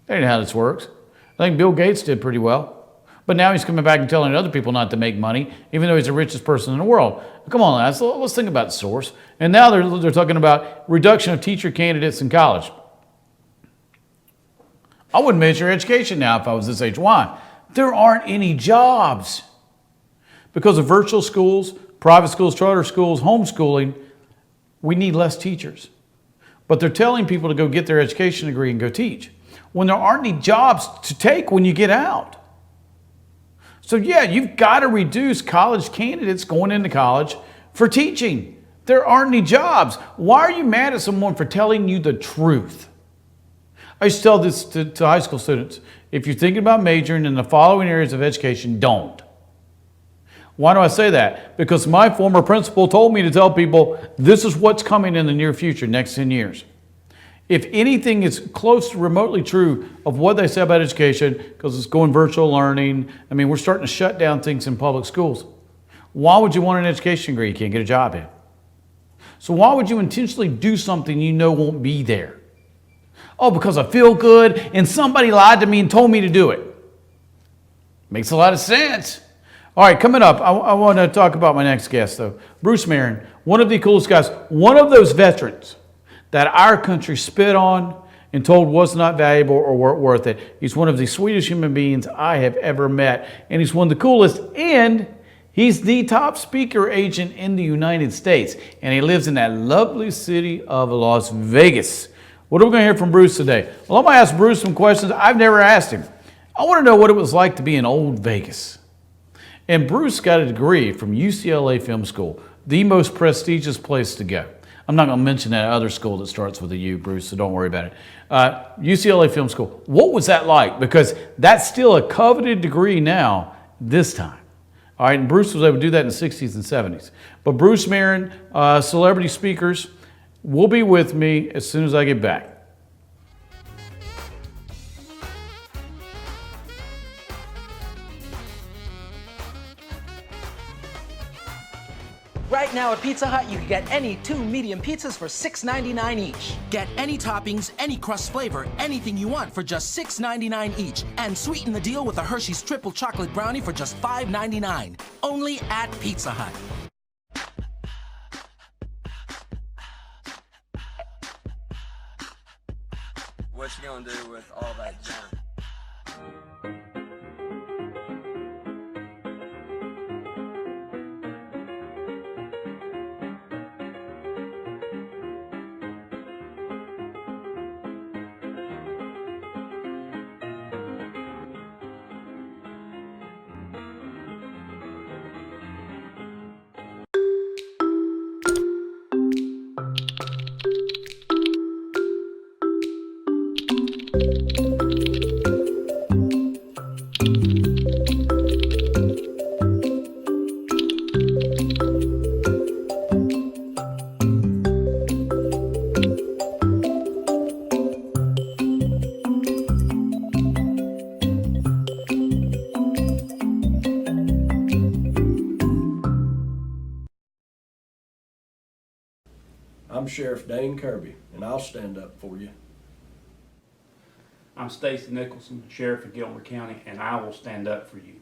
That ain't how this works. I think Bill Gates did pretty well. But now he's coming back and telling other people not to make money, even though he's the richest person in the world. Come on, lads, let's think about the source. And now they're talking about reduction of teacher candidates in college. I wouldn't major in education now if I was this age. Why? There aren't any jobs. Because of virtual schools, private schools, charter schools, homeschooling, we need less teachers. But they're telling people to go get their education degree and go teach when there aren't any jobs to take when you get out. So yeah, you've got to reduce college candidates going into college for teaching. There aren't any jobs. Why are you mad at someone for telling you the truth? I used to tell this to high school students. If you're thinking about majoring in the following areas of education, don't. Why do I say that? Because my former principal told me to tell people this is what's coming in the near future, next 10 years. If anything is close to remotely true of what they say about education, because it's going virtual learning, I mean, we're starting to shut down things in public schools. Why would you want an education degree you can't get a job in? So why would you intentionally do something you know won't be there? Oh, because I feel good and somebody lied to me and told me to do it. Makes a lot of sense. All right, coming up, I want to talk about my next guest, though. Bruce Marin, one of the coolest guys, one of those veterans that our country spit on and told was not valuable or weren't worth it. He's one of the sweetest human beings I have ever met, and he's one of the coolest, and He's the top speaker agent in the United States, and he lives in that lovely city of Las Vegas. What are we going to hear from Bruce today? Well, I'm going to ask Bruce some questions I've never asked him. I want to know what it was like to be in old Vegas. And Bruce got a degree from UCLA Film School, the most prestigious place to go. I'm not going to mention that other school that starts with a U, Bruce, so don't worry about it. UCLA Film School. What was that like? Because that's still a coveted degree now, this time. All right, and Bruce was able to do that in the 60s and 70s. But Bruce Marin, celebrity speakers, will be with me as soon as I get back. Right now at Pizza Hut, you can get any 2 medium pizzas for $6.99 each. Get any toppings, any crust flavor, anything you want for just $6.99 each. And sweeten the deal with a Hershey's Triple Chocolate Brownie for just $5.99. Only at Pizza Hut. What you gonna do with all that junk? I'm Sheriff Dane Kirby, and I'll stand up for you. I'm Stacy Nicholson, Sheriff of Gilmer County, and I will stand up for you.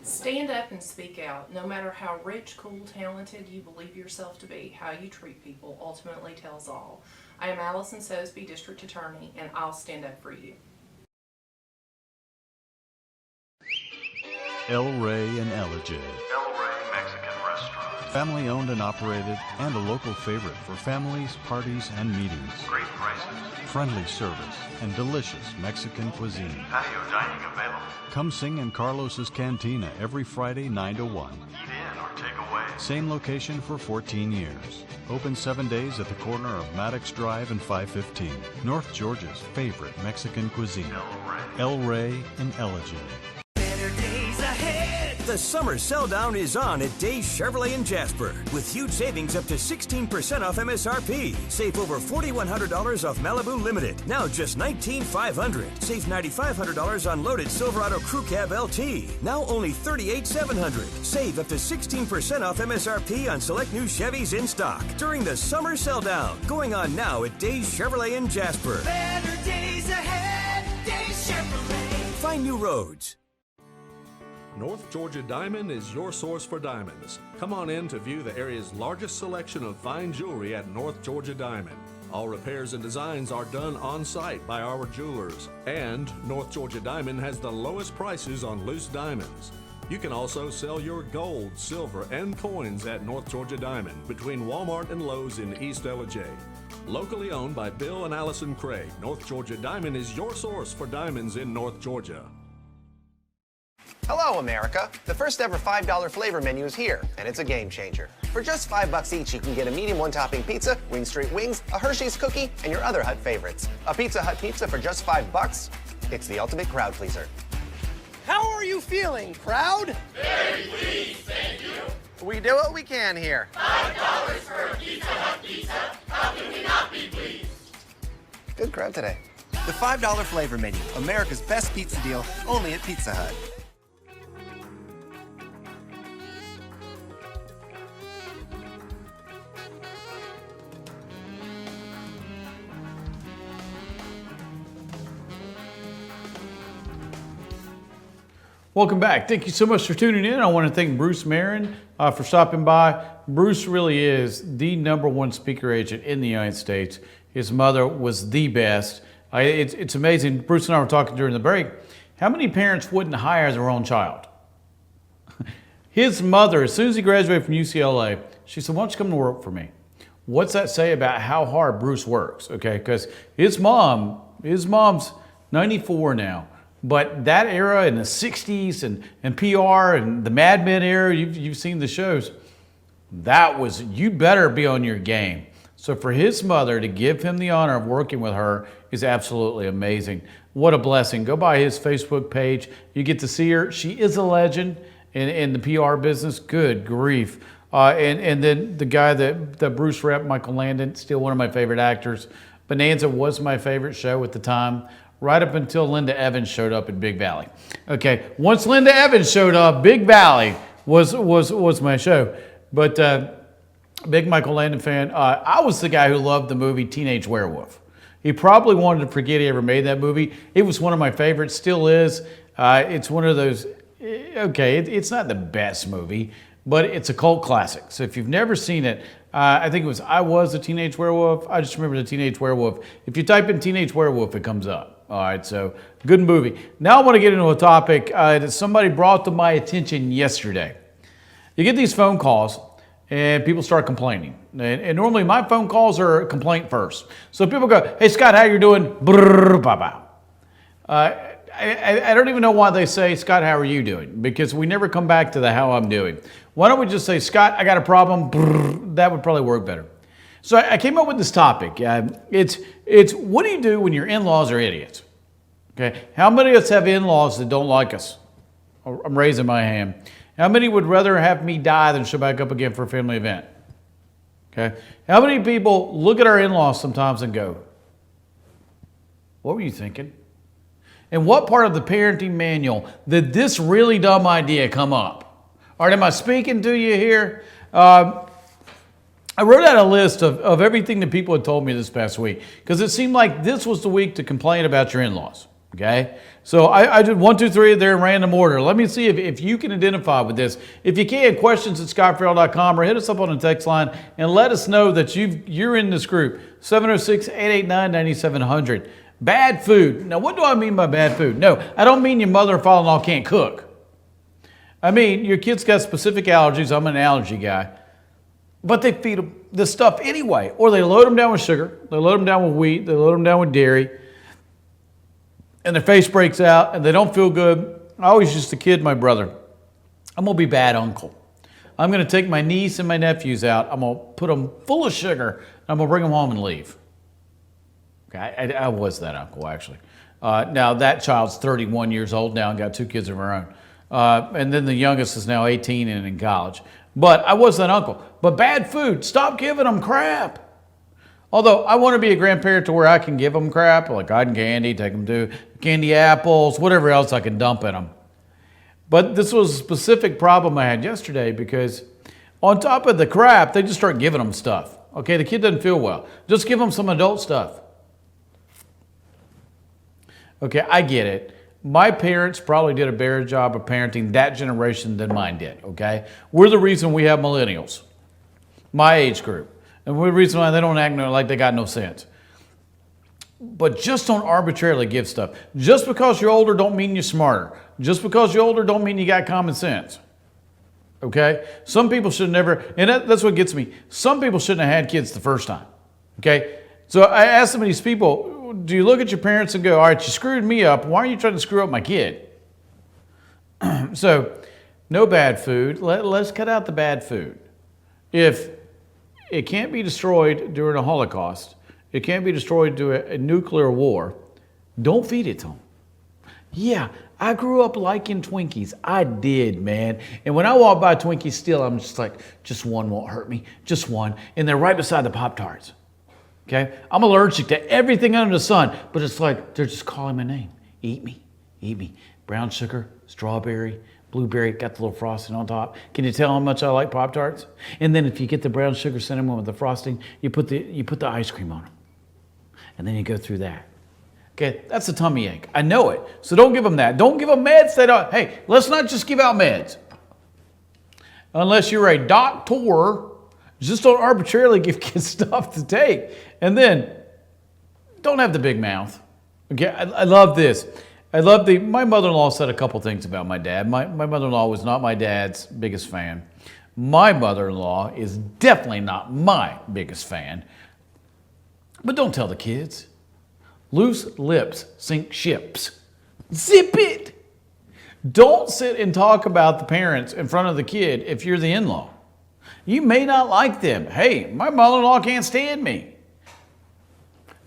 Stand up and speak out. No matter how rich, cool, talented you believe yourself to be, how you treat people ultimately tells all. I am Allison Sosby, District Attorney, and I'll stand up for you. El Rey and Elijah. El Rey Mexican Restaurant. Family owned and operated, and a local favorite for families, parties, and meetings. Great prices. Friendly service and delicious Mexican cuisine. Patio dining available. Come sing in Carlos's Cantina every Friday 9 to 1. Eat in or take away. Same location for 14 years. Open 7 days at the corner of Maddox Drive and 515. North Georgia's favorite Mexican cuisine. El Rey and Elijah. The summer sell down is on at Days Chevrolet in Jasper with huge savings up to 16% off MSRP. Save over $4,100 off Malibu Limited. Now just $19,500. Save $9,500 on loaded Silverado Crew Cab LT. Now only $38,700. Save up to 16% off MSRP on select new Chevys in stock during the summer sell down. Going on now at Days Chevrolet in Jasper. Better days ahead, Days Chevrolet. Find new roads. North Georgia Diamond is your source for diamonds. Come on in to view the area's largest selection of fine jewelry at North Georgia Diamond. All repairs and designs are done on site by our jewelers. And North Georgia Diamond has the lowest prices on loose diamonds. You can also sell your gold, silver, and coins at North Georgia Diamond between Walmart and Lowe's in East Elijah. Locally owned by Bill and Allison Craig, North Georgia Diamond is your source for diamonds in North Georgia. Hello, America. The first ever $5 flavor menu is here, and it's a game changer. For just $5 each, you can get a medium one-topping pizza, Wing Street Wings, a Hershey's cookie, and your other Hut favorites. A Pizza Hut pizza for just $5? It's the ultimate crowd pleaser. How are you feeling, crowd? Very pleased, thank you. We do what we can here. $5 for a Pizza Hut pizza. How can we not be pleased? Good crowd today. The $5 flavor menu, America's best pizza deal, only at Pizza Hut. Welcome back. Thank you so much for tuning in. I want to thank Bruce Marin for stopping by. Bruce really is the #1 speaker agent in the United States. His mother was the best. It's amazing. Bruce and I were talking during the break. How many parents wouldn't hire their own child? his mother, as soon as he graduated from UCLA, she said, why don't you come to work for me? What's that say about how hard Bruce works? Okay, because his mom's 94 now. But that era in the 60s and PR and the Mad Men era, you've seen the shows, you better be on your game. So for his mother to give him the honor of working with her is absolutely amazing. What a blessing. Go by his Facebook page. You get to see her. She is a legend in the PR business. Good grief. And then the guy that Bruce rep, Michael Landon, still one of my favorite actors. Bonanza was my favorite show at the time, right up until Linda Evans showed up in Big Valley. Okay, once Linda Evans showed up, Big Valley was my show. But big Michael Landon fan. I was the guy who loved the movie Teenage Werewolf. He probably wanted to forget he ever made that movie. It was one of my favorites, still is. It's one of those, it's not the best movie, but it's a cult classic. So if you've never seen it, I think it was I Was a Teenage Werewolf. I just remember the Teenage Werewolf. If you type in Teenage Werewolf, it comes up. All right, so good movie. Now I want to get into a topic that somebody brought to my attention yesterday. You get these phone calls, and people start complaining. And normally my phone calls are a complaint first. So people go, hey, Scott, how you doing? Brrr, bye-bye. I don't even know why they say, Scott, how are you doing? Because we never come back to the how I'm doing. Why don't we just say, Scott, I got a problem. Brrr, that would probably work better. So I came up with this topic. It's what do you do when your in-laws are idiots? Okay, how many of us have in-laws that don't like us? I'm raising my hand. How many would rather have me die than show back up again for a family event? Okay, how many people look at our in-laws sometimes and go, what were you thinking? And what part of the parenting manual did this really dumb idea come up? All right, am I speaking to you here? I wrote out a list of everything that people had told me this past week because it seemed like this was the week to complain about your in-laws, okay? So I did 1, 2, 3 there in random order. Let me see if you can identify with this. If you can, questions at scottferrell.com or hit us up on the text line and let us know that you're in this group, 706-889-9700. Bad food. Now, what do I mean by bad food? No, I don't mean your mother-in-law can't cook. I mean, your kid's got specific allergies. I'm an allergy guy. But they feed them this stuff anyway. Or they load them down with sugar. They load them down with wheat. They load them down with dairy. And their face breaks out and they don't feel good. I always used to kid my brother. I'm going to be bad uncle. I'm going to take my niece and my nephews out. I'm going to put them full of sugar. And I'm going to bring them home and leave. Okay, I was that uncle, actually. Now, that child's 31 years old now and got 2 kids of her own. And then the youngest is now 18 and in college. But I was that uncle. But bad food, stop giving them crap. Although I want to be a grandparent to where I can give them crap, like cotton candy, take them to candy apples, whatever else I can dump in them. But this was a specific problem I had yesterday because on top of the crap, they just start giving them stuff. Okay, the kid doesn't feel well. Just give them some adult stuff. Okay, I get it. My parents probably did a better job of parenting that generation than mine did, okay? We're the reason we have millennials, my age group. And we're the reason why they don't act like they got no sense. But just don't arbitrarily give stuff. Just because you're older don't mean you're smarter. Just because you're older don't mean you got common sense. Okay? Some people should never, and that's what gets me. Some people shouldn't have had kids the first time. Okay? So I asked some of these people, do you look at your parents and go, all right, you screwed me up. Why are you trying to screw up my kid? So, no bad food. Let's cut out the bad food. If it can't be destroyed during a Holocaust, it can't be destroyed during a nuclear war, don't feed it to them. Yeah, I grew up liking Twinkies. I did, man. And when I walk by Twinkies still, I'm just like, just one won't hurt me. Just one. And they're right beside the Pop-Tarts. Okay? I'm allergic to everything under the sun, but it's like they're just calling my name. Eat me, eat me. Brown sugar, strawberry, blueberry, got the little frosting on top. Can you tell how much I like Pop-Tarts? And then if you get the brown sugar cinnamon with the frosting, you put the ice cream on them. And then you go through that. Okay, that's a tummy ache. I know it. So don't give them that. Don't give them meds. Hey, let's not just give out meds. Unless you're a doctor, just don't arbitrarily give kids stuff to take. And then, don't have the big mouth. Okay, I love this. My mother-in-law said a couple things about my dad. My mother-in-law was not my dad's biggest fan. My mother-in-law is definitely not my biggest fan. But don't tell the kids. Loose lips sink ships. Zip it. Don't sit and talk about the parents in front of the kid if you're the in-law. You may not like them. Hey, my mother-in-law can't stand me.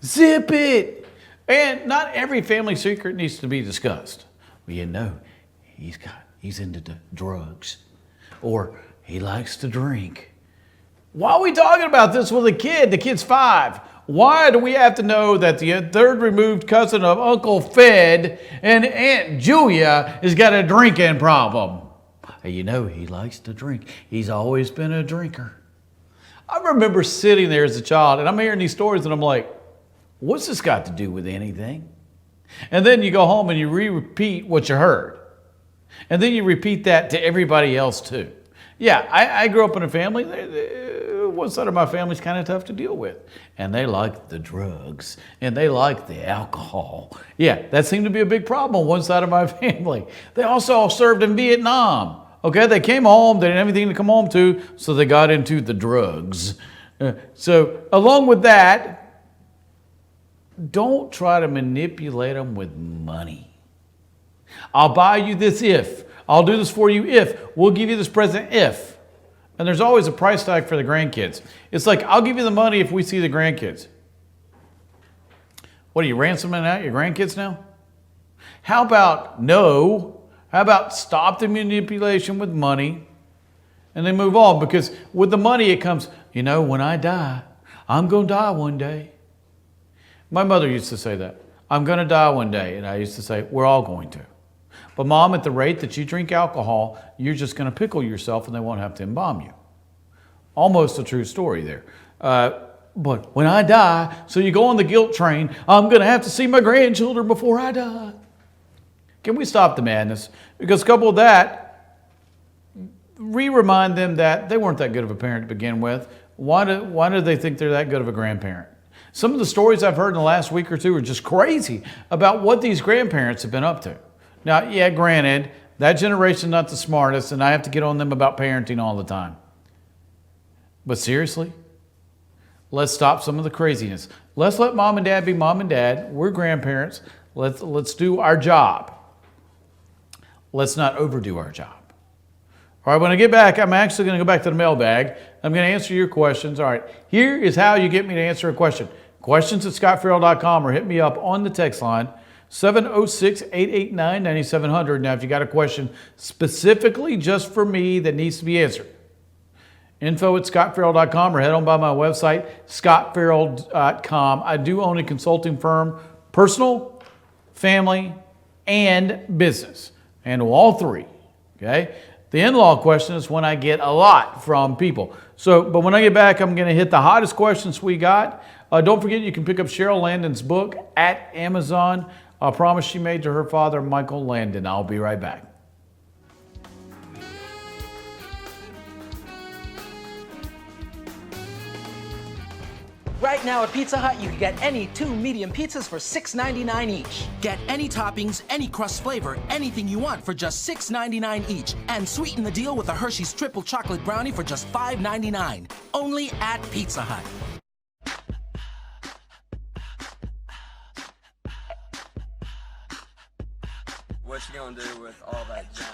Zip it. And not every family secret needs to be discussed. Well, you know, he's into the drugs, or he likes to drink. Why are we talking about this with a kid? The kid's 5. Why do we have to know that the third removed cousin of Uncle Fed and Aunt Julia has got a drinking problem? You know, he likes to drink. He's always been a drinker. I remember sitting there as a child, and I'm hearing these stories, and I'm like, what's this got to do with anything? And then you go home and you repeat what you heard. And then you repeat that to everybody else too. Yeah, I grew up in a family. One side of my family's kind of tough to deal with. And they like the drugs. And they like the alcohol. Yeah, that seemed to be a big problem on one side of my family. They also all served in Vietnam. Okay, they came home. They didn't have anything to come home to, so they got into the drugs. So along with that, don't try to manipulate them with money. I'll buy you this if. I'll do this for you if. We'll give you this present if. And there's always a price tag for the grandkids. It's like, I'll give you the money if we see the grandkids. What are you, ransoming out your grandkids now? How about no? How about stop the manipulation with money and then move on? Because with the money it comes, you know, when I die, I'm going to die one day. My mother used to say that. I'm going to die one day. And I used to say, we're all going to. But Mom, at the rate that you drink alcohol, you're just going to pickle yourself and they won't have to embalm you. Almost a true story there. But when I die, so you go on the guilt train, I'm going to have to see my grandchildren before I die. Can we stop the madness? Because couple of that, remind them that they weren't that good of a parent to begin with. Why do they think they're that good of a grandparent? Some of the stories I've heard in the last week or two are just crazy about what these grandparents have been up to. Now, yeah, granted, that generation's not the smartest, and I have to get on them about parenting all the time. But seriously, let's stop some of the craziness. Let's let Mom and Dad be Mom and Dad. We're grandparents. Let's do our job. Let's not overdo our job. All right, when I get back, I'm actually going to go back to the mailbag. I'm going to answer your questions. All right, here is how you get me to answer a question. Questions@scottferrell.com, or hit me up on the text line, 706-889-9700. Now, if you got a question specifically just for me that needs to be answered, info@scottferrell.com, or head on by my website, scottferrell.com. I do own a consulting firm, personal, family, and business. Handle all three, okay? The in-law question is when I get a lot from people. But when I get back, I'm going to hit the hottest questions we got. Don't forget, you can pick up Cheryl Landon's book at Amazon. A promise she made to her father, Michael Landon. I'll be right back. Right now at Pizza Hut, you can get any 2 medium pizzas for $6.99 each. Get any toppings, any crust flavor, anything you want for just $6.99 each. And sweeten the deal with a Hershey's Triple Chocolate Brownie for just $5.99. Only at Pizza Hut. What you gonna do with all that junk?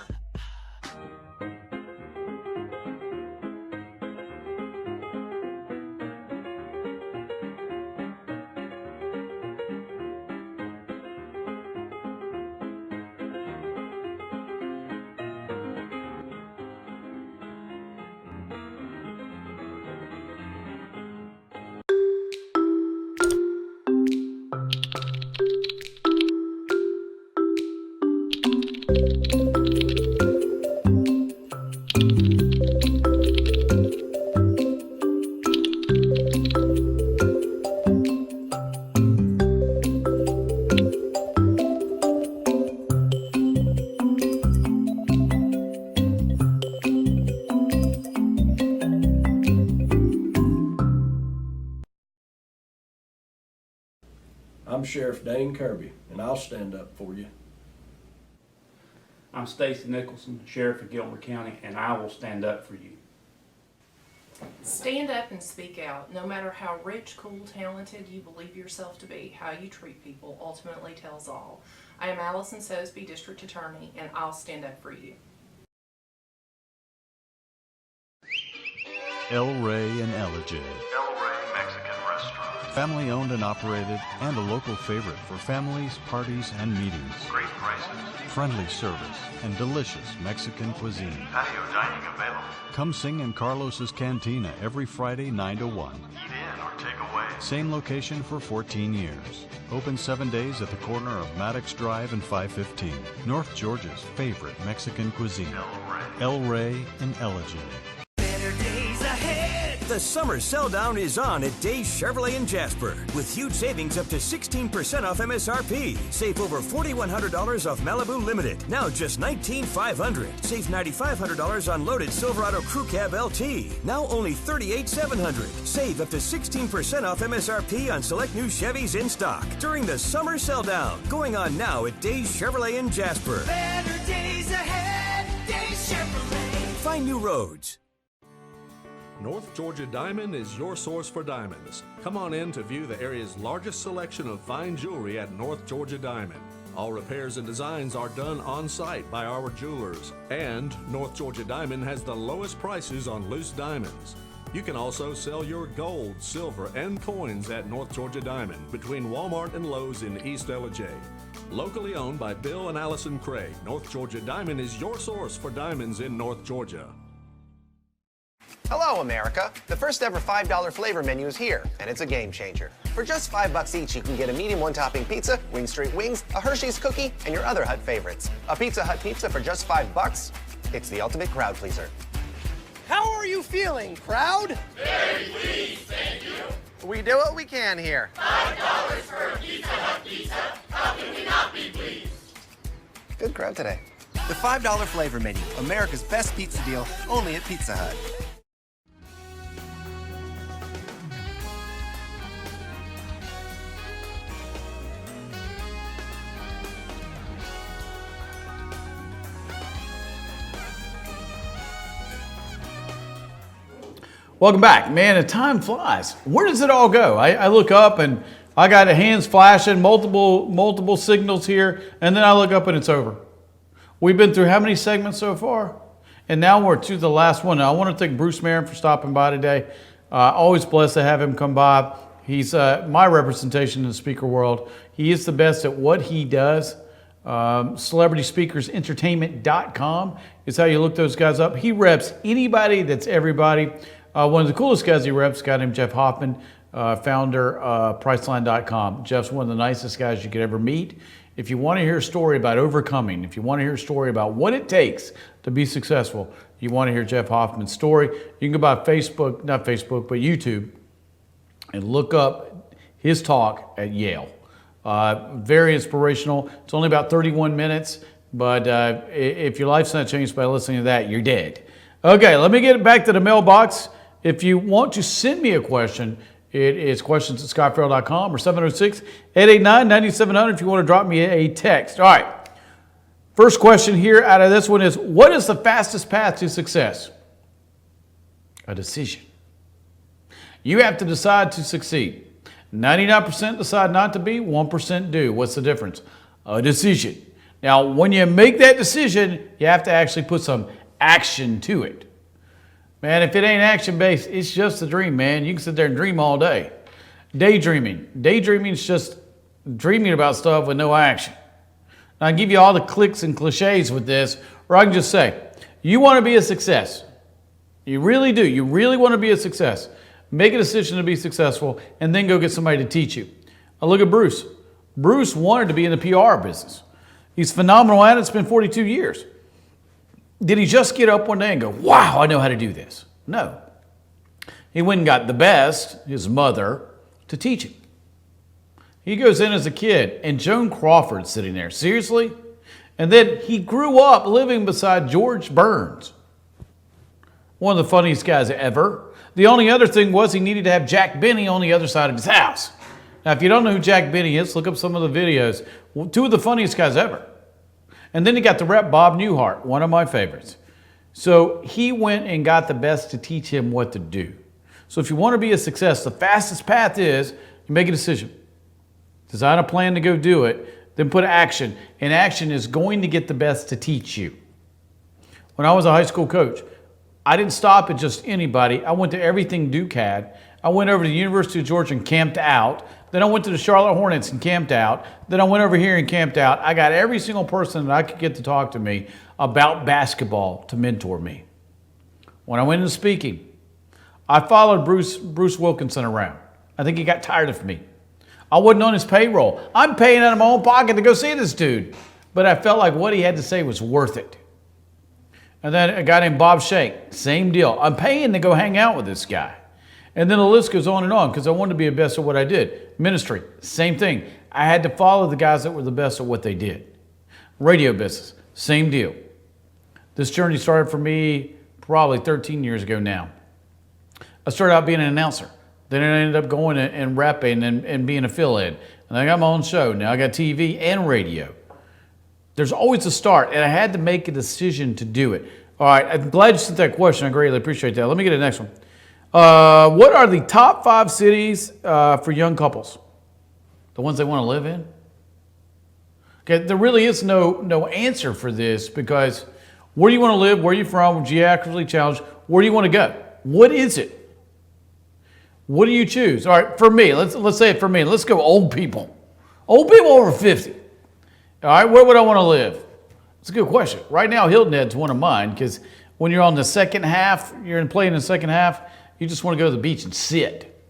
I'm Sheriff Dane Kirby, and I'll stand up for you. I'm Stacy Nicholson, Sheriff of Gilmer County, and I will stand up for you. Stand up and speak out. No matter how rich, cool, talented you believe yourself to be, how you treat people ultimately tells all. I am Allison Sosby, District Attorney, and I'll stand up for you. El Rey and Ellijay. El Rey Mexican Restaurant. Family owned and operated, and a local favorite for families, parties, and meetings. Great prices. Friendly service and delicious Mexican cuisine. Patio dining available. Come sing in Carlos's Cantina every Friday 9 to 1. Eat in or take away. Same location for 14 years. Open 7 days at the corner of Maddox Drive and 515. North Georgia's favorite Mexican cuisine. El Rey and Ellijay. The summer sell down is on at Days Chevrolet in Jasper with huge savings up to 16% off MSRP. Save over $4,100 off Malibu Limited. Now just $19,500. Save $9,500 on loaded Silverado Crew Cab LT. Now only $38,700. Save up to 16% off MSRP on select new Chevys in stock during the summer sell down. Going on now at Days Chevrolet in Jasper. Better days ahead, Days Chevrolet. Find new roads. North Georgia Diamond is your source for diamonds. Come on in to view the area's largest selection of fine jewelry at North Georgia Diamond. All repairs and designs are done on site by our jewelers. And North Georgia Diamond has the lowest prices on loose diamonds. You can also sell your gold, silver, and coins at North Georgia Diamond between Walmart and Lowe's in East Ellijay. Locally owned by Bill and Allison Craig, North Georgia Diamond is your source for diamonds in North Georgia. Hello, America. The first ever $5 flavor menu is here, and it's a game changer. For just $5 each, you can get a medium one-topping pizza, Wing Street Wings, a Hershey's cookie, and your other Hut favorites. A Pizza Hut pizza for just $5. It's the ultimate crowd pleaser. How are you feeling, crowd? Very pleased, thank you. We do what we can here. $5 for a Pizza Hut pizza. How can we not be pleased? Good crowd today. The $5 flavor menu, America's best pizza deal, only at Pizza Hut. Welcome back. Man, the time flies. Where does it all go? I look up and I got the hands flashing, multiple signals here, and then I look up and it's over. We've been through how many segments so far? And now we're to the last one. Now, I want to thank Bruce Marin for stopping by today. Always blessed to have him come by. He's my representation in the speaker world. He is the best at what he does. CelebritySpeakersEntertainment.com is how you look those guys up. He reps anybody that's everybody. One of the coolest guys he reps, a guy named Jeff Hoffman, founder Priceline.com. Jeff's one of the nicest guys you could ever meet. If you want to hear a story about overcoming, if you want to hear a story about what it takes to be successful, you want to hear Jeff Hoffman's story, you can go by Facebook, not Facebook, but YouTube, and look up his talk at Yale. Very inspirational. It's only about 31 minutes, but if your life's not changed by listening to that, you're dead. Okay, let me get back to the mailbox. If you want to send me a question, it is questions@scottferrell.com or 706-889-9700 if you want to drop me a text. All right, first question here out of this one is, what is the fastest path to success? A decision. You have to decide to succeed. 99% decide not to be, 1% do. What's the difference? A decision. Now, when you make that decision, you have to actually put some action to it. Man, if it ain't action-based, it's just a dream, man. You can sit there and dream all day. Daydreaming. Daydreaming is just dreaming about stuff with no action. Now, I give you all the clicks and cliches with this, or I can just say, you want to be a success. You really do. You really want to be a success. Make a decision to be successful, and then go get somebody to teach you. Now, look at Bruce. Bruce wanted to be in the PR business. He's phenomenal at it. It's been 42 years. Did he just get up one day and go, wow, I know how to do this? No. He went and got the best, his mother, to teach him. He goes in as a kid, and Joan Crawford's sitting there. Seriously? And then he grew up living beside George Burns. One of the funniest guys ever. The only other thing was he needed to have Jack Benny on the other side of his house. Now, if you don't know who Jack Benny is, look up some of the videos. Two of the funniest guys ever. And then he got the rep Bob Newhart, one of my favorites. So he went and got the best to teach him what to do. So if you want to be a success, the fastest path is you make a decision. Design a plan to go do it, then put action. And action is going to get the best to teach you. When I was a high school coach, I didn't stop at just anybody. I went to everything Duke had. I went over to the University of Georgia and camped out. Then I went to the Charlotte Hornets and camped out. Then I went over here and camped out. I got every single person that I could get to talk to me about basketball to mentor me. When I went into speaking, I followed Bruce Wilkinson around. I think he got tired of me. I wasn't on his payroll. I'm paying out of my own pocket to go see this dude. But I felt like what he had to say was worth it. And then a guy named Bob Shank, same deal. I'm paying to go hang out with this guy. And then the list goes on because I wanted to be the best at what I did. Ministry, same thing. I had to follow the guys that were the best at what they did. Radio business, same deal. This journey started for me probably 13 years ago now. I started out being an announcer. Then I ended up going and repping and being a fill-in. And I got my own show. Now I got TV and radio. There's always a start, and I had to make a decision to do it. All right, I'm glad you sent that question. I greatly appreciate that. Let me get to the next one. What are the top 5 cities for young couples? The ones they want to live in? Okay, there really is no answer for this because where do you want to live? Where are you from? Geographically challenged. Where do you want to go? What is it? What do you choose? All right, for me, let's say it for me. Let's go old people. Old people over 50. All right, where would I want to live? It's a good question. Right now, Hilton Head's one of mine because when you're on the second half, you're playing in the second half, you just want to go to the beach and sit.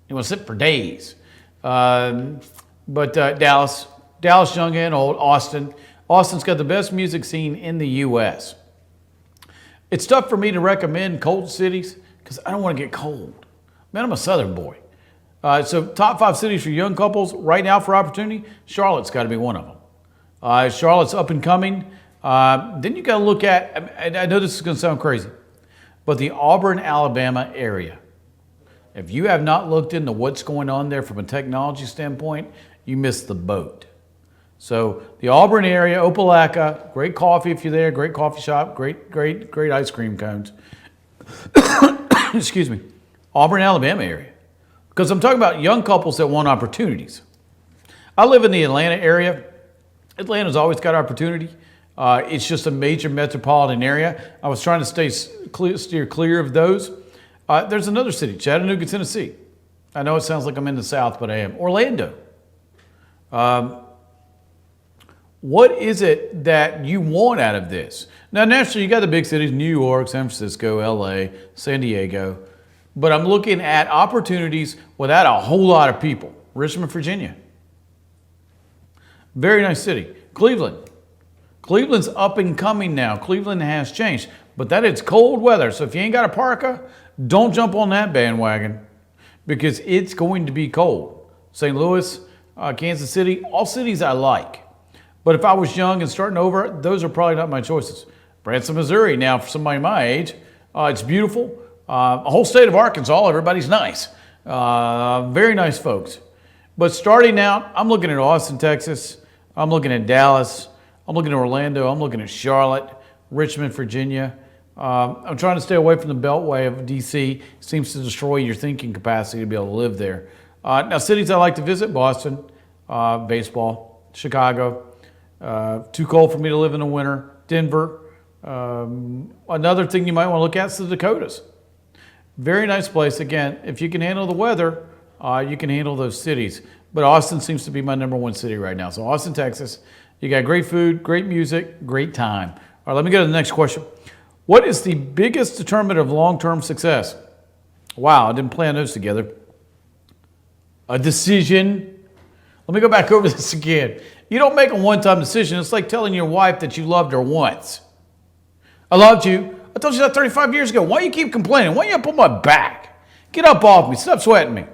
You want to sit for days. But Dallas, young and old, Austin. Austin's got the best music scene in the U.S. It's tough for me to recommend cold cities because I don't want to get cold. Man, I'm a Southern boy. So top 5 cities for young couples right now for opportunity, Charlotte's got to be one of them. Charlotte's up and coming. Then you got to look at, I know this is going to sound crazy, but the Auburn, Alabama area. If you have not looked into what's going on there from a technology standpoint, you missed the boat. So the Auburn area, Opelika, great coffee if you're there, great coffee shop, great ice cream cones. Excuse me. Auburn, Alabama area. Because I'm talking about young couples that want opportunities. I live in the Atlanta area. Atlanta's always got opportunity. It's just a major metropolitan area. I was trying to steer clear of those. There's another city, Chattanooga, Tennessee. I know it sounds like I'm in the South, but I am. Orlando. What is it that you want out of this? Now, naturally, you got the big cities, New York, San Francisco, LA, San Diego. But I'm looking at opportunities without a whole lot of people. Richmond, Virginia. Very nice city. Cleveland. Cleveland's up and coming now. Cleveland has changed. But that is cold weather. So if you ain't got a parka, don't jump on that bandwagon because it's going to be cold. St. Louis, Kansas City, all cities I like. But if I was young and starting over, those are probably not my choices. Branson, Missouri, now for somebody my age, it's beautiful. A whole state of Arkansas, everybody's nice. Very nice folks. But starting out, I'm looking at Austin, Texas. I'm looking at Dallas. I'm looking at Orlando. I'm looking at Charlotte, Richmond, Virginia. I'm trying to stay away from the beltway of D.C. It seems to destroy your thinking capacity to be able to live there. Now, cities I like to visit, Boston, baseball, Chicago. Too cold for me to live in the winter. Denver. Another thing you might want to look at is the Dakotas. Very nice place. Again, if you can handle the weather, you can handle those cities. But Austin seems to be my number 1 city right now. So Austin, Texas. You got great food, great music, great time. All right, let me go to the next question. What is the biggest determinant of long-term success? Wow, I didn't plan those together. A decision. Let me go back over this again. You don't make a one-time decision. It's like telling your wife that you loved her once. I loved you. I told you that 35 years ago. Why do you keep complaining? Why do you up on my back? Get up off me. Stop sweating me.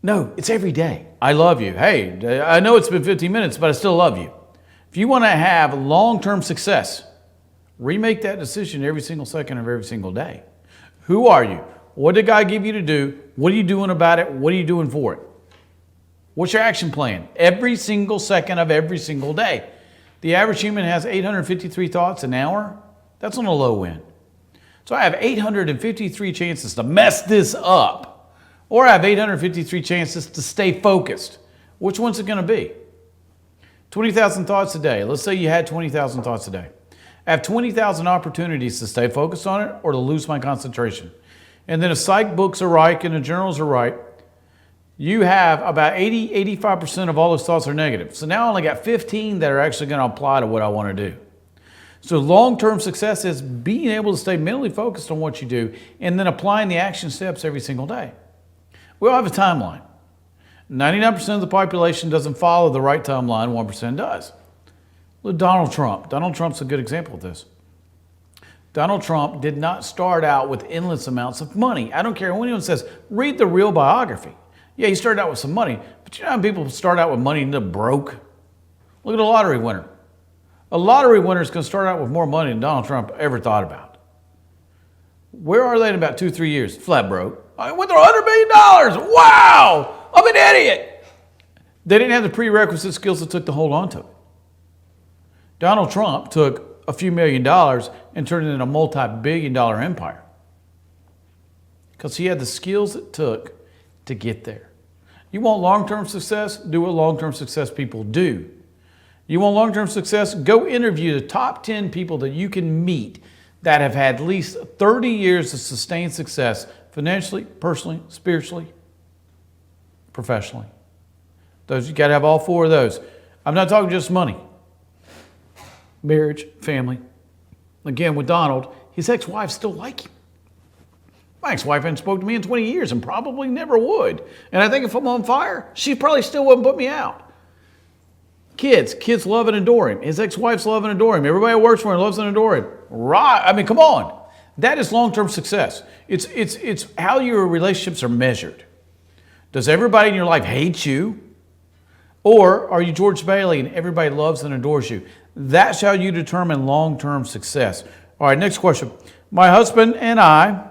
No, it's every day. I love you. Hey, I know it's been 15 minutes, but I still love you. If you want to have long-term success, remake that decision every single second of every single day. Who are you? What did God give you to do? What are you doing about it? What are you doing for it? What's your action plan? Every single second of every single day. The average human has 853 thoughts an hour. That's on a low end. So I have 853 chances to mess this up. Or I have 853 chances to stay focused. Which one's it going to be? 20,000 thoughts a day. Let's say you had 20,000 thoughts a day. I have 20,000 opportunities to stay focused on it or to lose my concentration. And then if psych books are right and the journals are right, you have about 85% of all those thoughts are negative. So now I only got 15 that are actually going to apply to what I want to do. So long-term success is being able to stay mentally focused on what you do and then applying the action steps every single day. We all have a timeline. 99% of the population doesn't follow the right timeline, 1% does. Look, Donald Trump. Donald Trump's a good example of this. Donald Trump did not start out with endless amounts of money. I don't care what anyone says, read the real biography. Yeah, he started out with some money, but you know how people start out with money and they're broke? Look at a lottery winner. A lottery winner is going to start out with more money than Donald Trump ever thought about. Where are they in about 2-3 years? Flat broke. I went through $100 million. Wow! I'm an idiot. They didn't have the prerequisite skills it took to hold on to it. Donald Trump took a few $1 million and turned it into a multi-billion-dollar empire because he had the skills it took to get there. You want long-term success? Do what long-term success people do. You want long-term success? Go interview the top 10 people that you can meet that have had at least 30 years of sustained success financially, personally, spiritually, professionally. Those, you got to have all 4 of those. I'm not talking just money. Marriage, family. Again, with Donald, his ex-wife still like him. My ex-wife hadn't spoken to me in 20 years and probably never would. And I think if I'm on fire, she probably still wouldn't put me out. Kids love and adore him. His ex-wife's love and adore him. Everybody who works for him loves and adore him. Right? I mean, come on. That is long-term success. It's how your relationships are measured. Does everybody in your life hate you? Or are you George Bailey and everybody loves and adores you? That's how you determine long-term success. All right, next question. My husband and I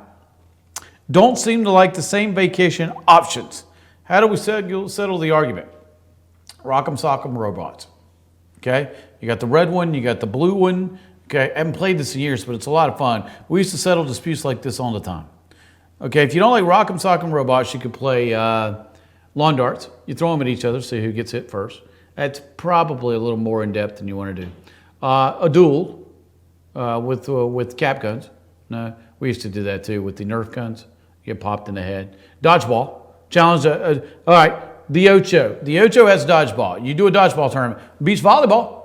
don't seem to like the same vacation options. How do we settle the argument? Rock'em Sock'em Robots. Okay? You got the red one, you got the blue one. Okay, I haven't played this in years, but it's a lot of fun. We used to settle disputes like this all the time. Okay, if you don't like Rock'em Sock'em Robots, you could play lawn darts. You throw them at each other, see who gets hit first. That's probably a little more in-depth than you want to do. A duel with cap guns. No, we used to do that too with the Nerf guns. Get popped in the head. Dodgeball. Challenge. All right. The Ocho. The Ocho has dodgeball. You do a dodgeball tournament. Beach volleyball.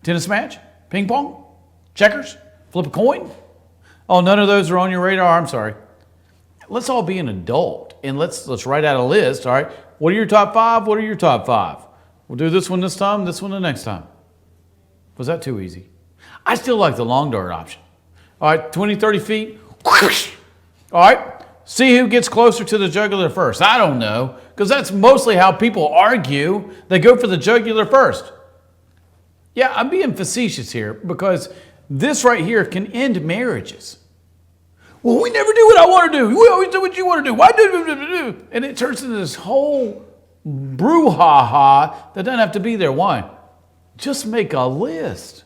Tennis match. Ping pong. Checkers. Flip a coin. Oh, none of those are on your radar. I'm sorry. Let's all be an adult and let's write out a list. All right. What are your top 5? What are your top 5? We'll do this one this time, this one the next time. Was that too easy? I still like the long dart option. All right, 20, 30 feet. All right, see who gets closer to the jugular first. I don't know, because that's mostly how people argue. They go for the jugular first. Yeah, I'm being facetious here because this right here can end marriages. Well, we never do what I want to do. We always do what you want to do. Why do? And it turns into this whole brouhaha that doesn't have to be there. Why? Just make a list.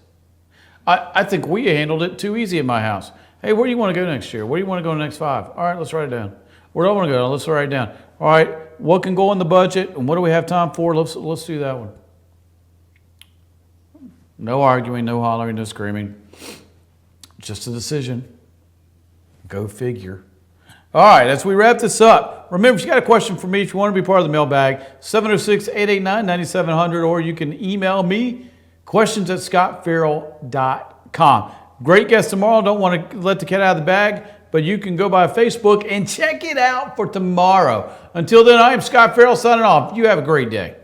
I think we handled it too easy at my house. Hey, where do you want to go next year? Where do you want to go next 5? All right, let's write it down. Where do I want to go? Let's write it down. All right, what can go in the budget and what do we have time for? Let's do that one. No arguing, no hollering, no screaming. Just a decision. Go figure. All right, as we wrap this up, remember, if you got a question for me, if you want to be part of the mailbag, 706-889-9700, or you can email me, questions@scottferrell.com. Great guest tomorrow. Don't want to let the cat out of the bag, but you can go by Facebook and check it out for tomorrow. Until then, I am Scott Ferrell signing off. You have a great day.